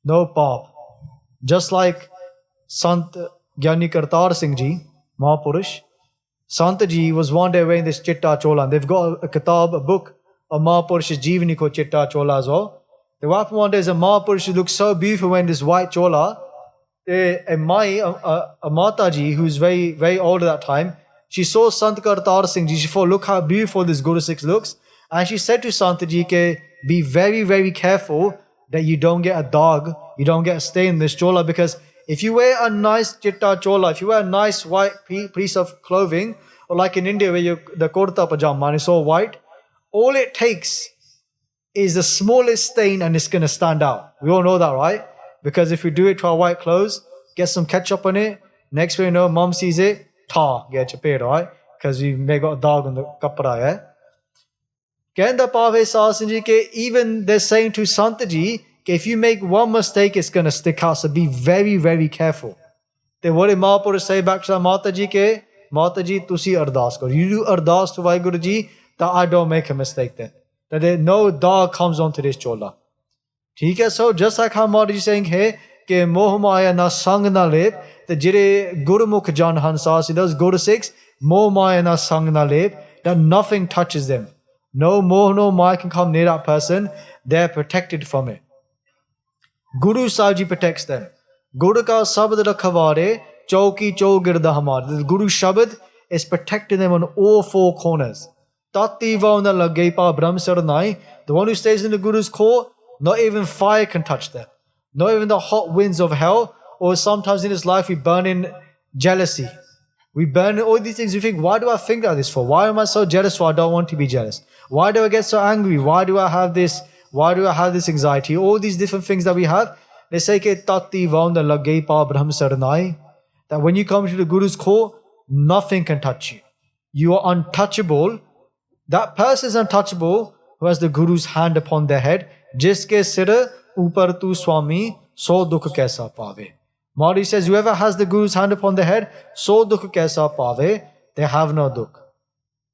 No pap. Just like Sant Gyani Kartar Singh Ji, Mahapurush. Sant Ji was one day wearing this chitta chola. And they've got a kitab, a book of Mahapurush's Jeevani ko chitta chola as well. The what one day is a Mahapurush who looks so beautiful wearing this white chola. A Mataji who's very, very old at that time, she saw Sant Kartar Singh Ji. She thought, look how beautiful this Guru Sikh looks. And she said to Sant Ji, be very, very careful that you don't get a dog, you don't get a stain in this chola, because if you wear a nice chitta chola, if you wear a nice white piece of clothing, or like in India where the kurta pajama and it's all white, all it takes is the smallest stain and it's going to stand out. We all know that, right? Because if we do it to our white clothes, get some ketchup on it, next thing you know, mom sees it, get your paid, right? Because we may got a dog on the kapra, yeah? Kehanda pave Sasanji ke even they're saying to Santaji, if you make one mistake, it's going to stick out. So be very, very careful. Then what did Mahapurush say back to Mataji ke? Mataji, tusi ardas karo. You do ardas to Vaheguru Ji, that I don't make a mistake then. That no dog comes onto this chola. Okay, so just like how Mataji is saying here, ke moh maya na sang na lep, the jire Gurmukhi jan hansas, those Guru Sikhs, moh maya na sang na lep, that nothing touches them. No moh, no maya can come near that person. They're protected from it. Guru Sahib Ji protects them. Guru ka sabad rakhware, chauki chaugirda hamar. The Guru Shabad is protecting them on all four corners. Tati vauna lage pa brahm saranai. The one who stays in the Guru's court, not even fire can touch them. Not even the hot winds of hell. Or sometimes in this life we burn in jealousy. We burn all these things. We think, why do I think like this for? Why am I so jealous for? I don't want to be jealous. Why do I get so angry? Why do I have this? Why do I have this anxiety? All these different things that we have. They say ke tati vaunda lage pa brahm saranai. That when you come to the Guru's court, nothing can touch you. You are untouchable. That person is untouchable who has the Guru's hand upon their head. Jiske sir upar tu swami so dukh kaisa pave. Maharaji says, whoever has the Guru's hand upon their head, so dukh kaisa pave, they have no dukh.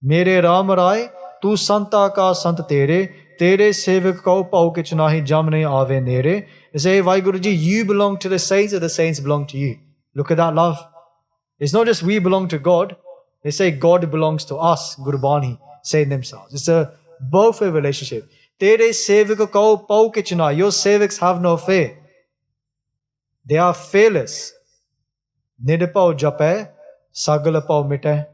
Mere Ram Rai, tu santa ka sant tere, tere sevak ko pau kich nahi jam nahi aave nere. They say, Vaheguru Ji, you belong to the saints or the saints belong to you. Look at that love. It's not just we belong to God. They say God belongs to us, Gurbani, saying themselves. It's a both-way relationship. Tere sevak ko pau kich nahi. Your sevaks have no fear. They are fearless. Nidapau jape, sagalapau mite.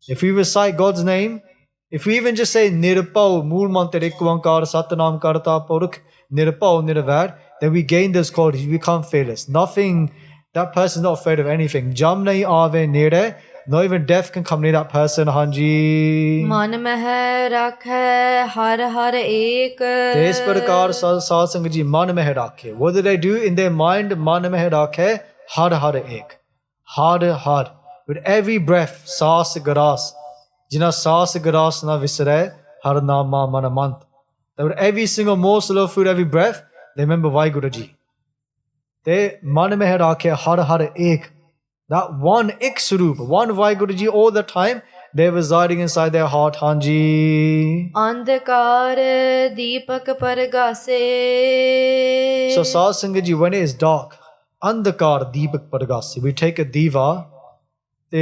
If we recite God's name, if we even just say Nirpau, Mool Mantar Ikwankar, Satanam Karta Puruk, Nirpau, Nirvad, then we gain this quality, we become fearless. Nothing, that person is not afraid of anything. Jam nahi aave nere, not even death can come near that person, Hanji. Man meh rakhe har har ek. This prakar satsang ji man meh rakhe. What do they do in their mind? Man meh rakhe har har ek. Har har. With every breath, saas garas. Jina saas garas na visare har nama manamant. That with every single morsel of food, every breath, they remember Vaheguru Ji. They man meh rakhe har har ek. That one ek surup, one Vaheguru Ji all the time, they're residing inside their heart, Hanji. Andhkar deepak pargase. So Satsanga Ji, when it is dark, Andhkar deepak pargase. We take a diva ਤੇ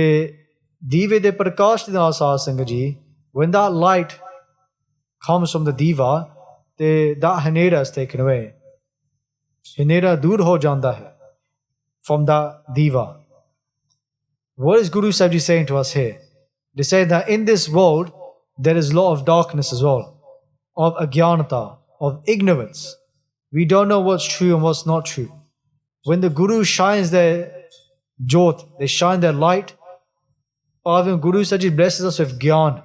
ਦੀਵੇ ਦੇ ਪ੍ਰਕਾਸ਼ ਦੇ ਨਾਲ ਸਾਧ ਸੰਗਤ ਜੀ, when that light comes from the diva, ਤੇ that ਹਨੇਰਾ is taken away. ਹਨੇਰਾ ਦੂਰ ਹੋ ਜਾਂਦਾ ਹੈ from that diva. What is Guru Sahib Ji saying to us here? They say that in this world there is a lot of darkness as well, of agyanata, of ignorance. We don't know what's true and what's not true. When the Guru shines their jyot, they shine their light, Pavan Guru Sahib Ji blesses us with gyan.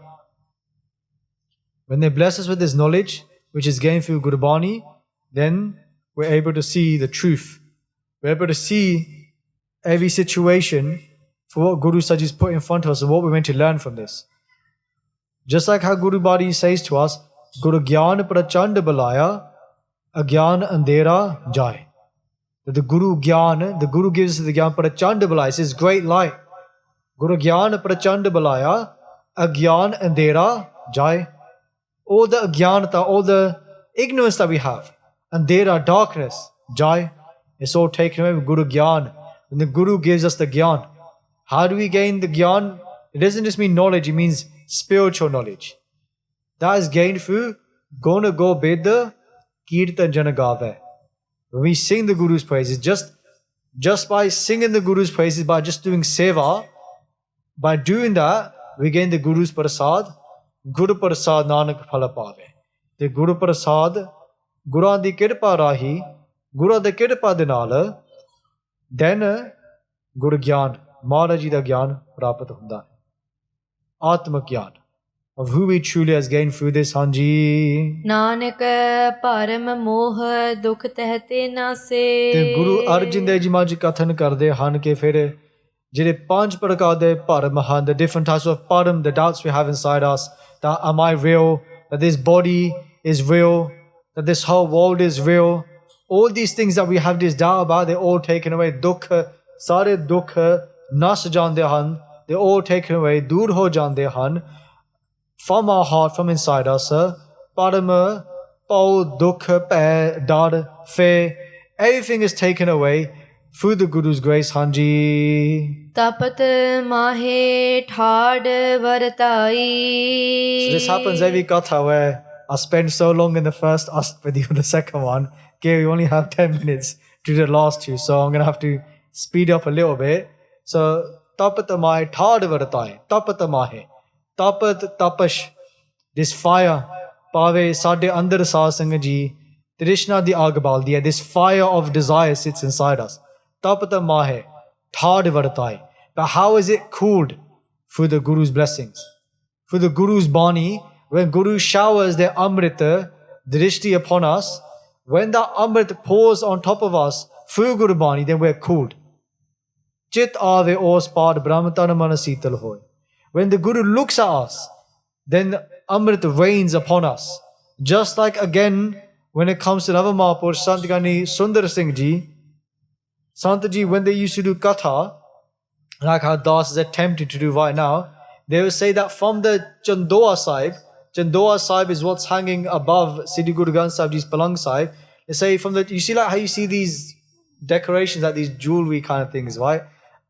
When they bless us with this knowledge, which is gained through Gurbani, then we're able to see the truth. We're able to see every situation for what Guru Sahib Ji has put in front of us and what we're meant to learn from this. Just like how Guru Bani says to us, Guru Gyan Prachand Balaya, Agyan Andera Jai. That the Guru Gyan, the Guru gives us the Gyan Prachand Balaya, it's his great light. Guru Gyan Prachand Balaya, Agyan Andera Jai. All the Agyanata, all the ignorance that we have, Andera, darkness, Jai, it's all taken away with Guru Gyan. When the Guru gives us the Gyan, how do we gain the Gyan? It doesn't just mean knowledge, it means spiritual knowledge. That is gained through Gona Go Beda Kirtan Janagave. When we sing the Guru's praises, just by singing the Guru's praises, by just doing seva, by doing that, we gain the Guru's prasad, Guru Prasad Nanak Phala Pave. The Guru Prasad, Guru di Kirpa Rahi, Guru di Kirpa de Nal, then Guru Gyan, Maharaji da Gyan Prapat Hunda. Atma Gyan, of who we truly has gained through this, Hanji. Nanak ਭਰਮ ਮੋਹ ਦੁਖ ਤਹਿਤੇ ਨਾਸੇ। ਤੇ ਗੁਰੂ ਅਰਜਨ ਦੇਵ ਜੀ ਮਹਾਰਾਜ ਕਥਨ ਕਰਦੇ ਹਨ ਕਿ ਫਿਰ ਜਿਹੜੇ ਪੰਜ ਪ੍ਰਕਾਰ ਦੇ ਭਰਮ ਹਨ, the different types of param, the doubts we have inside us, that am I real, that this body is real, that this whole world is real, all these things that we have this doubt about, they're all taken away. Dukh, ਸਾਰੇ ਦੁੱਖ ਨਸ ਜਾਂਦੇ ਹਨ, they're all taken away, ਦੂਰ ਹੋ ਜਾਂਦੇ ਹਨ from our heart, from inside us. Param, pau, dukh, pੈ, dar, fe, everything is taken away through the Guru's grace, Hanji. ਤਪਤ ਮਾਹੇ ਠਾੜ ਵਰਤਾਈ। So this happens every Katha where I spend so long in the first, ask with you in the second one. Okay, we only have 10 minutes to do the last two, so I'm going to have to speed up a little bit. So, tapat mahe thad vartai, tapat mahe, tapat tapash, this fire, pave sade andar saad sangat ji, Trishna di aag baldi hai, this fire of desire sits inside us. Tapat mahe thad vartai. But how is it cooled? Through the Guru's blessings, through the Guru's Bani. When Guru showers their Amrita, Drishti upon us, when that Amrit pours on top of us through Guru Bani, then we're cooled. Chit ave os pad brahmatana manasital hoy. When the Guru looks at us, then Amrit rains upon us. Just like again, when it comes to Navamapur, Santgani Sundar Singh Ji, Sant Ji, when they used to do Katha, like how Das is attempting to do right now, they will say that from the Chandoa Sahib is what's hanging above Siddhi Guru Granth Sahib Ji's Palang Sahib. They say from the, you see like how you see these decorations, like these jewelry kind of things, right?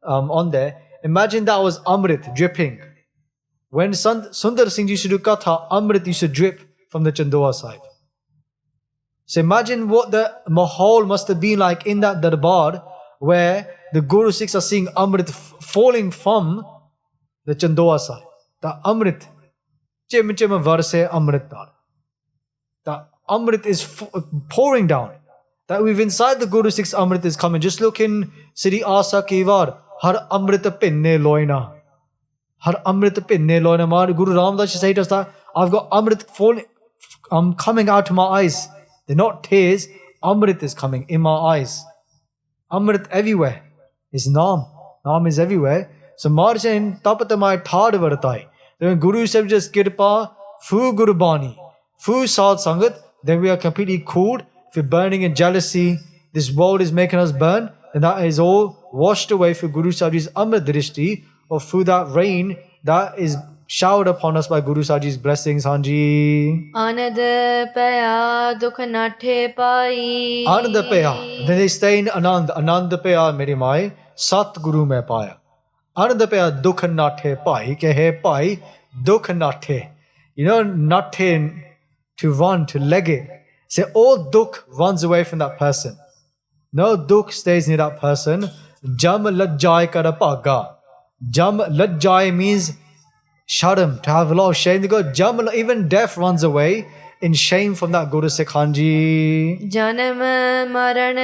On there. Imagine that was Amrit dripping. When Sundar Singh used to do Katha, Amrit used to drip from the Chandoa Sahib. So imagine what the mahal must have been like in that darbar where the Guru Sikhs are seeing Amrit falling from the Chandoa Sahib. The Amrit, chim chim varse Amrit dar. The Amrit is pouring down. That we've inside the Guru Sikhs Amrit is coming. Just look in Sri Asa Kivar, Har Amrit pinne loina. Har Amrit pinne loina. Mar Guru Ramdas said to us that I've got Amrit falling, coming out of my eyes. They're not tears, Amrit is coming in my eyes. Amrit everywhere. Is Naam. Naam is everywhere. So Marjan tapatamai thad vartai. Then when Guru Sahib just kirpa, through Guru Bani, through Sad Sangat, then we are completely cooled. If we're burning in jealousy, this world is making us burn, then that is all washed away through Guru Sahib's Amrit Drishti, or through that rain that is showered upon us by Guru Sahib's blessings, Hanji. Anand paya dukh nathe pai. Anand paya. Then they stay in Anand. Anand paya, Meri Mai. Sat Guru mein paya. Anand paya dukh nathe pai kehe pai dukh nathe. You know, nathe to run, to leg it. Say all dukh runs away from that person. No dukh stays near that person. Jam lajjai kara bhaga. Jam lajjai means sharam, to have a lot of shame. They go, jam, even death runs away in shame from that Guru Sikhanji. Janam maran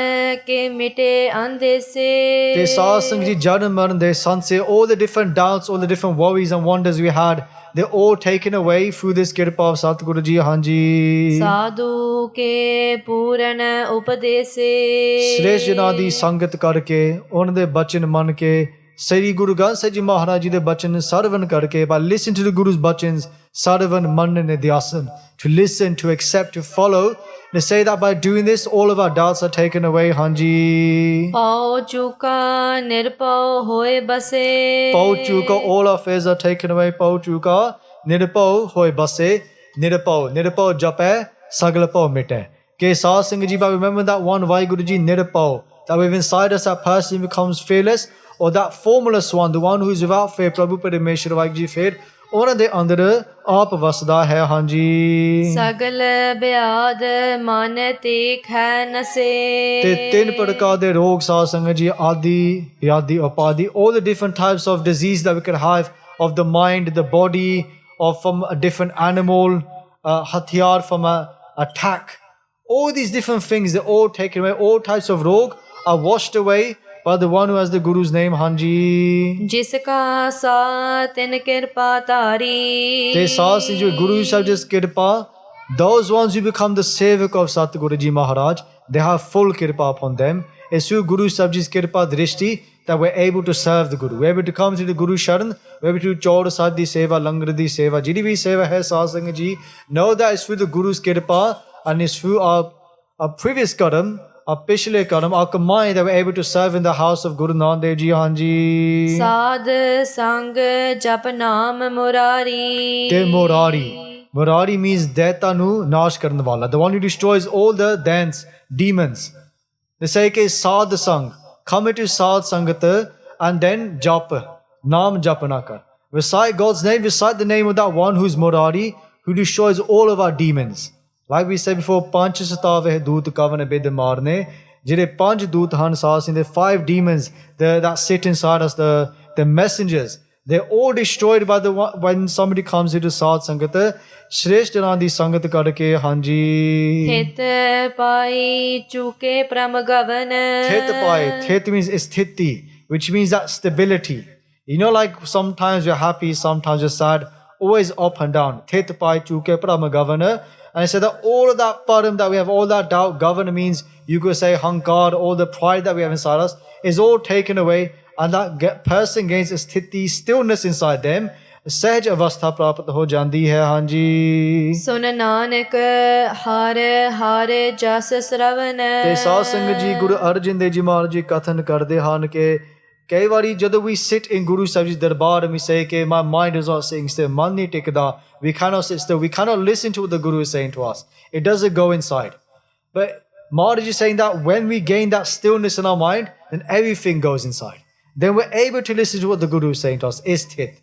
ke mite ande se. They saw Sangji Janam Maran, they say all the different doubts, all the different worries and wonders we had, they're all taken away through this kirpa of Satguru Ji Hanji. Sadhu ke puran upadese. Shresh Jana di sangat karke, ਉਹਨਾਂ ਦੇ ਬਚਨ ਮੰਨ ਕੇ Sri Guru Granth Sahib Ji Maharaj Ji ਦੇ ਬਚਨ ਸਰਵਨ ਕਰਕੇ, by listen to the Guru's bachans, sarvan mann nidyasan, to listen, to accept, to follow. They say that by doing this, all of our doubts are taken away, Hanji. Pau chuka nirpau hoye base. Pau chuka, all our fears are taken away. Pau chuka nirpau hoye base. Nirpau jape, saglapau mite. Ke Sah Singh Ji, but remember that one Vahiguru Ji nirpau, that within inside us that person becomes fearless, or that formless one, the one who is without fear, Prabhu Parameshwar Vaheguru Ji fear, ਉਹਨਾਂ ਦੇ ਅੰਦਰ ਆਪ ਵਸਦਾ ਹੈ ਹਾਂਜੀ। ਸਗਲ ਬਿਆਦ ਮਨ ਤੀਖ ਹੈ ਨਸੇ। ਤੇ ਤਿੰਨ ਪ੍ਰਕਾਰ ਦੇ ਰੋਗ ਸਾਧ ਸੰਗਤ ਜੀ, ਆਦਿ ਵਿਆਧੀ ਉਪਾਧੀ, all the different types of disease that we can have of the mind, the body, or from a different animal, hatiyar from an attack, all these different things, they're all taken away. All types of rog are washed away by the one who has the Guru's name, Hanji. Jiska sa tin kirpa tari. They saw since your Guru Sahib just kirpa, those ones who become the sevak of Satguru Ji Maharaj, they have full kirpa upon them. It's through Guru Sahib Ji's kirpa drishti that we're able to serve the Guru. We're able to come to the Guru Sharan, we're able to Chaur Sahib di seva, Langar di seva, Jidi bhi seva hai Sah Sangh Ji. Know that it's through the Guru's kirpa and it's through our previous karam, our Pichle Karam, our Kamai, that we're able to serve in the house of Guru Nanak Dev Ji Hanji. Sad Sang Jap Naam Murari. Te Murari. Murari means Daitanu Nash Karan Wala, the one who destroys all the dance, demons. They say ke Sad Sang, come into Sad Sangat and then Jap, Naam Japana Kar. Recite God's name, recite the name of that one who is Murari, who destroys all of our demons. Like we said before, Panch Satave Doot Kavan Bid Marne, Jire Panch Doot Han Sas, in the 5 demons that sit inside us, the messengers, they're all destroyed by the one, when somebody comes into Sad Sangata, Shresh Janandi Sangat Karake Hanji. Thet Pai Chuke Pramagavana. Thet Pai, Thet means Sthiti, which means that stability. You know, like sometimes you're happy, sometimes you're sad, always up and down. Thet Pai Chuke Pramagavana. And I said that all of that param that we have, all that doubt, governor means you could say hankar, all the pride that we have inside us is all taken away, and that person gains a sthiti, stillness inside them. Sahaj avastha prapat ho jandi hai, Hanji. Sun Nanak Hare Hare Jas Sravana. Te Sah Sangh Ji Guru Arjan Dev Ji Maharaj Ji kathan karde han ke ਕਈ ਵਾਰੀ ਜਦੋਂ we sit in Guru Sahib Ji's darbar and we say okay, my mind is not sitting still, man nahi tikda, we cannot sit still, we cannot listen to what the Guru is saying to us. It doesn't go inside. But Maharaj is saying that when we gain that stillness in our mind, then everything goes inside. Then we're able to listen to what the Guru is saying to us. Is Thit.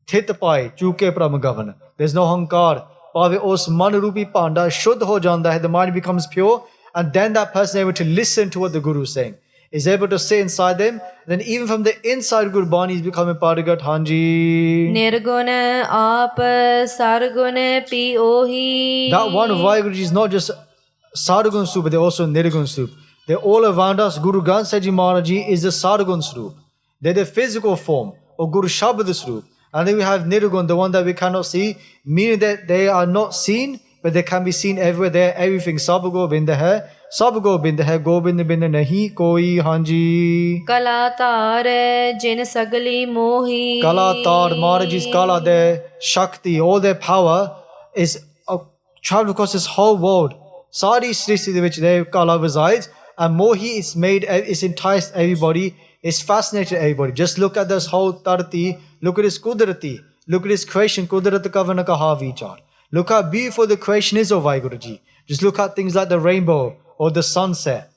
Thit pai, chuke pramagavana. There's no hankar. Pave os man rupi panda, shuddh ho janda hai, the mind becomes pure, and then that person is able to listen to what the Guru is saying. Is able to stay inside them, then even from the inside Gurbani is becoming Parigat Hanji. Nirguna Aap Sarguna Pi Ohi. That one of Vaheguru Ji is not just Sargun Sup, but they're also Nirgun Sup. They're all around us. Guru Granth Sahib Ji Maharaj Ji is the Sargun Srup. They're the physical form of Guru Shabad Srup. And then we have Nirgun, the one that we cannot see, meaning that they are not seen, but they can be seen everywhere. They're everything. Sabgo Binda hai. Sab Gobind hai, Gobind Bind nahi koi, Hanji. Kalatar Jin Sagli Mohi. Kalatar, Maharaj's Kala, their Shakti, all their power is traveled across this whole world. Sari Srishti, which their Kala resides, and Mohi is made, it's enticed everybody, it's fascinated everybody. Just look at this whole Tarti, look at this Kudrati, look at this creation, Kudrat Kavana Kaha Vichar. Look how beautiful the creation is of Vaheguru Ji. Just look at things like the rainbow, or the sunset.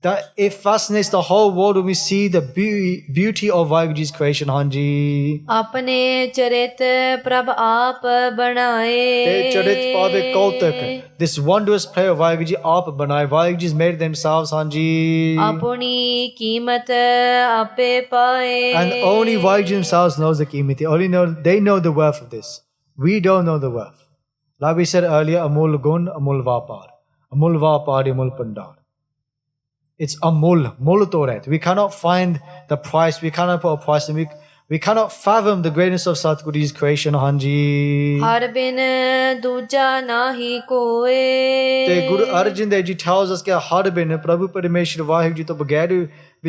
that it fascinates the whole world when we see the beauty of Vaheguru Ji's creation. Hanji. ਆਪਣੇ ਚਰਿਤ ਪ੍ਰਭ ਆਪ ਬਣਾਏ Te charit pave kautak. This wondrous play of Vaheguru Ji aap banaye. Vaheguru Ji's made themselves. Hanji. ਆਪਣੀ ਕੀਮਤ ਆਪੇ ਪਾਏ And only Vaheguru Ji themselves knows the kimati. They know the worth of this. We don't know the worth. Like we said earlier, amul gun, amul vapar. Amul vapar, amul pandar. It's amul, mul toret. We cannot find the price. We cannot put a price. And we cannot fathom the greatness of Satguru's creation. Hanji. ਹਰ ਬਿਨ ਦੂਜਾ ਨਾਹੀ ਕੋਏ The Guru Arjan Dev Ji tells us that har bin Prabhu Parameshwar Vaheguru Ji to bagairu.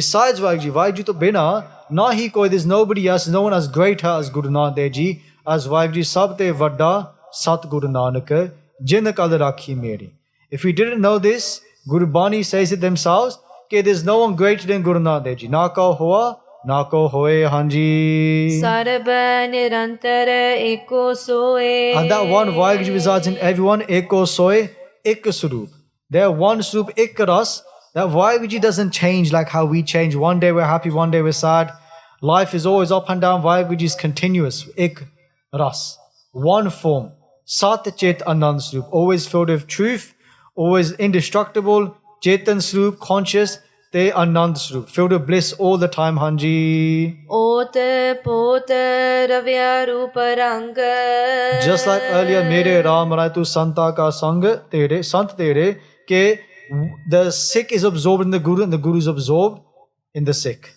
Besides Vaheguru Ji to bina nahi koi. There's nobody else. No one as great as Guru Nanak Dev Ji. As Vaheguru Ji sab te vadda Satguru Nanak jin kal rakhi meri. If we didn't know this, Guru Bani says it themselves, that there's no one greater than Guru Nanak Dev Ji. Na ko hoa, na ko hoye. Hanji. ਸਰਬ ਨਿਰੰਤਰ ਏਕੋ ਸੋਏ And that one Vaheguru Ji resides in everyone. Eko soy, ek surup. They're one surup, ek ras. That Vaheguru Ji doesn't change like how we change. One day we're happy, one day we're sad. Life is always up and down. Vaheguru Ji is continuous. Ek ras. One form. Sat Chet Anand Swarup. Always filled with truth. Always indestructible, Chetan Swarup, conscious, te Anand Swarup, filled with bliss all the time. Hanji. ਓਤ ਪੋਤ ਰਵਿਆ ਰੂਪ ਰੰਗ Just like earlier, Mere Ram Rai tu Santa ka Sang tere, Sant tere, ke the Sikh is absorbed in the Guru and the Guru is absorbed in the Sikh.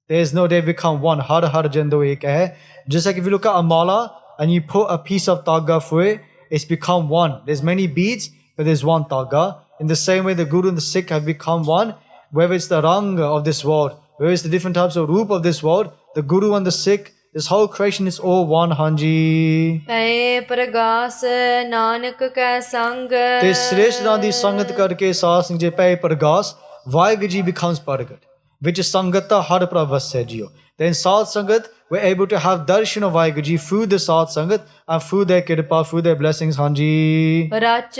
There is no, they become one. Har har jando ek hai. Just like if you look at a mala and you put a piece of taga for it, it's become one. There's many beads, but there's one taga. In the same way, the Guru and the Sikh have become one. Whether it's the rang of this world, whether it's the different types of roop of this world, the Guru and the Sikh, this whole creation is all one. Hanji. ਪਏ ਪ੍ਰਗਾਸ ਨਾਨਕ ਕੈ ਸੰਗ Te Shreshth Ram di sangat karke saad singh je pay pargas, Vaheguru Ji becomes paragat, which is sangata har pravas hai jiyo. Then Saad Sangat, we're able to have darshan of Vaheguru Ji through the Saad Sangat and through their kirpa, through their blessings. Hanji. ਰਚ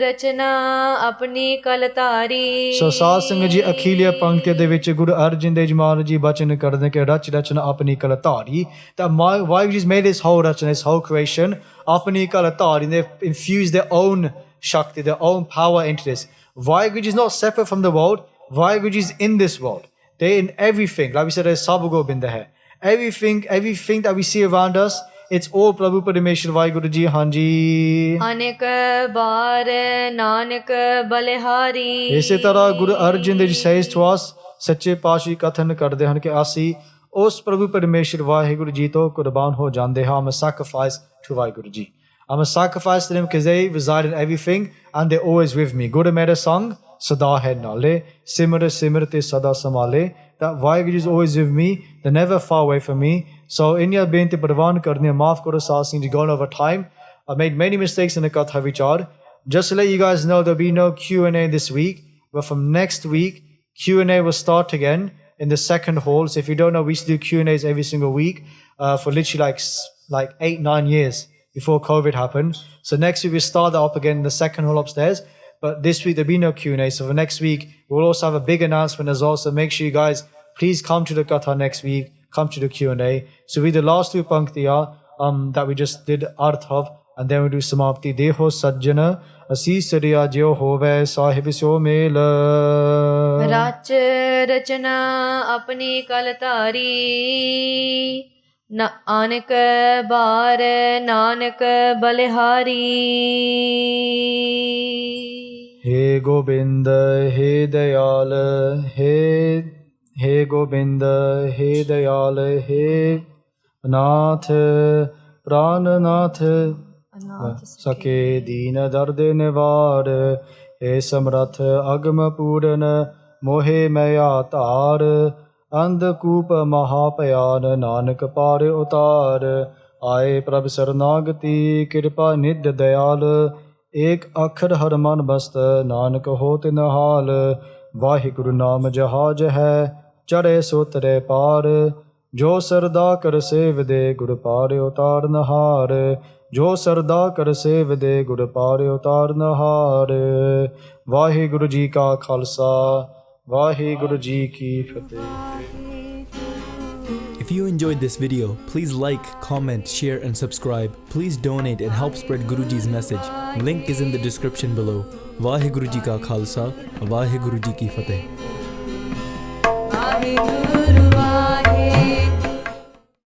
ਰਚਨਾ ਆਪਣੀ ਕਲ ਧਾਰੀ So Saad Sangat Ji akhiliya pankti de vich Guru Arjan Dev Ji Maharaj Ji bachan karde ke rach rachana apni kal dhari. That Vaheguru Ji's made this whole rachana, this whole creation, apni kal dhari. They've infused their own shakti, their own power into this. Vaheguru Ji is not separate from the world. Vaheguru Ji is in this world. They in everything. Like we said, there's Sab Gobind hai. Everything that we see around us, it's all Prabhu Parameshwar Vaheguru Ji. Hanji. ਅਨੇਕ ਬਾਰ ਨਾਨਕ ਬਲਿਹਾਰੀ ਇਸੇ ਤਰ੍ਹਾਂ Guru Arjan Dev Ji says to us, ਸੱਚੇ ਪਾਤਸ਼ਾਹ ਕਥਨ ਕਰਦੇ ਹਨ ਕਿ ਅਸੀਂ ਉਸ ਪ੍ਰਭੂ ਪਰਮੇਸ਼ਰ ਵਾਹਿਗੁਰੂ ਜੀ ਤੋਂ ਕੁਰਬਾਨ ਹੋ ਜਾਂਦੇ ਹਾਂ. I'm a sacrifice to Vaheguru Ji. I'm a sacrifice to them because they reside in everything and they're always with me. Guru made a song, Sada hai nale, simar simar te sada samale. That Vaheguru is always with me. They're never far away from me. So in your benti parvan karni maaf karo Saad Singh Ji, gone over time. I made many mistakes in the Katha Vichar. Just to let you guys know, there'll be no Q&A this week. But from next week, Q&A will start again in the second hall. So if you don't know, we used to do Q&As every single week for literally like 8-9 years before COVID happened. So next week we start that up again in the second hall upstairs. But this week there'll be no Q&A. So for next week, we'll also have a big announcement as well. So make sure you guys please come to the Katha next week. Come to the Q&A. So read the last two panktiya that we just did arth of, and then we do samapti. Deho sajjana assis riya jyo hove sahib so mel. ਰਚ ਰਚਨਾ ਆਪਣੀ ਕਲ ਧਾਰੀ ਨਾਨਕ ਬਾਰ Nanak ਬਲਿਹਾਰੀ He Gobind, He Dayal, He Gobind, He Dayal, He Nath, Prananath, Sake Deen Dard Nivar, He Samrath Agam Puran, Mohe Maya Tar, Andhakup Mahapayan, Nanak Pare Utar, Aye Prabh Sarnagati, Kirpa Nid Dayal, एक अखर हर मन बस्त नानक होत नहाल. वाहिगुरु नाम जहाज है चढ़े सो तरे पार. जो सरदा कर सेव दे गुर पार उतार नहार. जो सरदा कर सेव दे गुर पार उतार नहार. वाहिगुरु जी का खालसा ਵਾਹਿਗੁਰੂ ਜੀ ਕੀ ਫਤਿਹ। If you enjoyed this video, please like, comment, share and subscribe. Please donate and help spread Guru Ji's message. Link is in the description below. Vaheguru Ji ka Khalsa, Vaheguru Ji ki Fateh. Vaheguru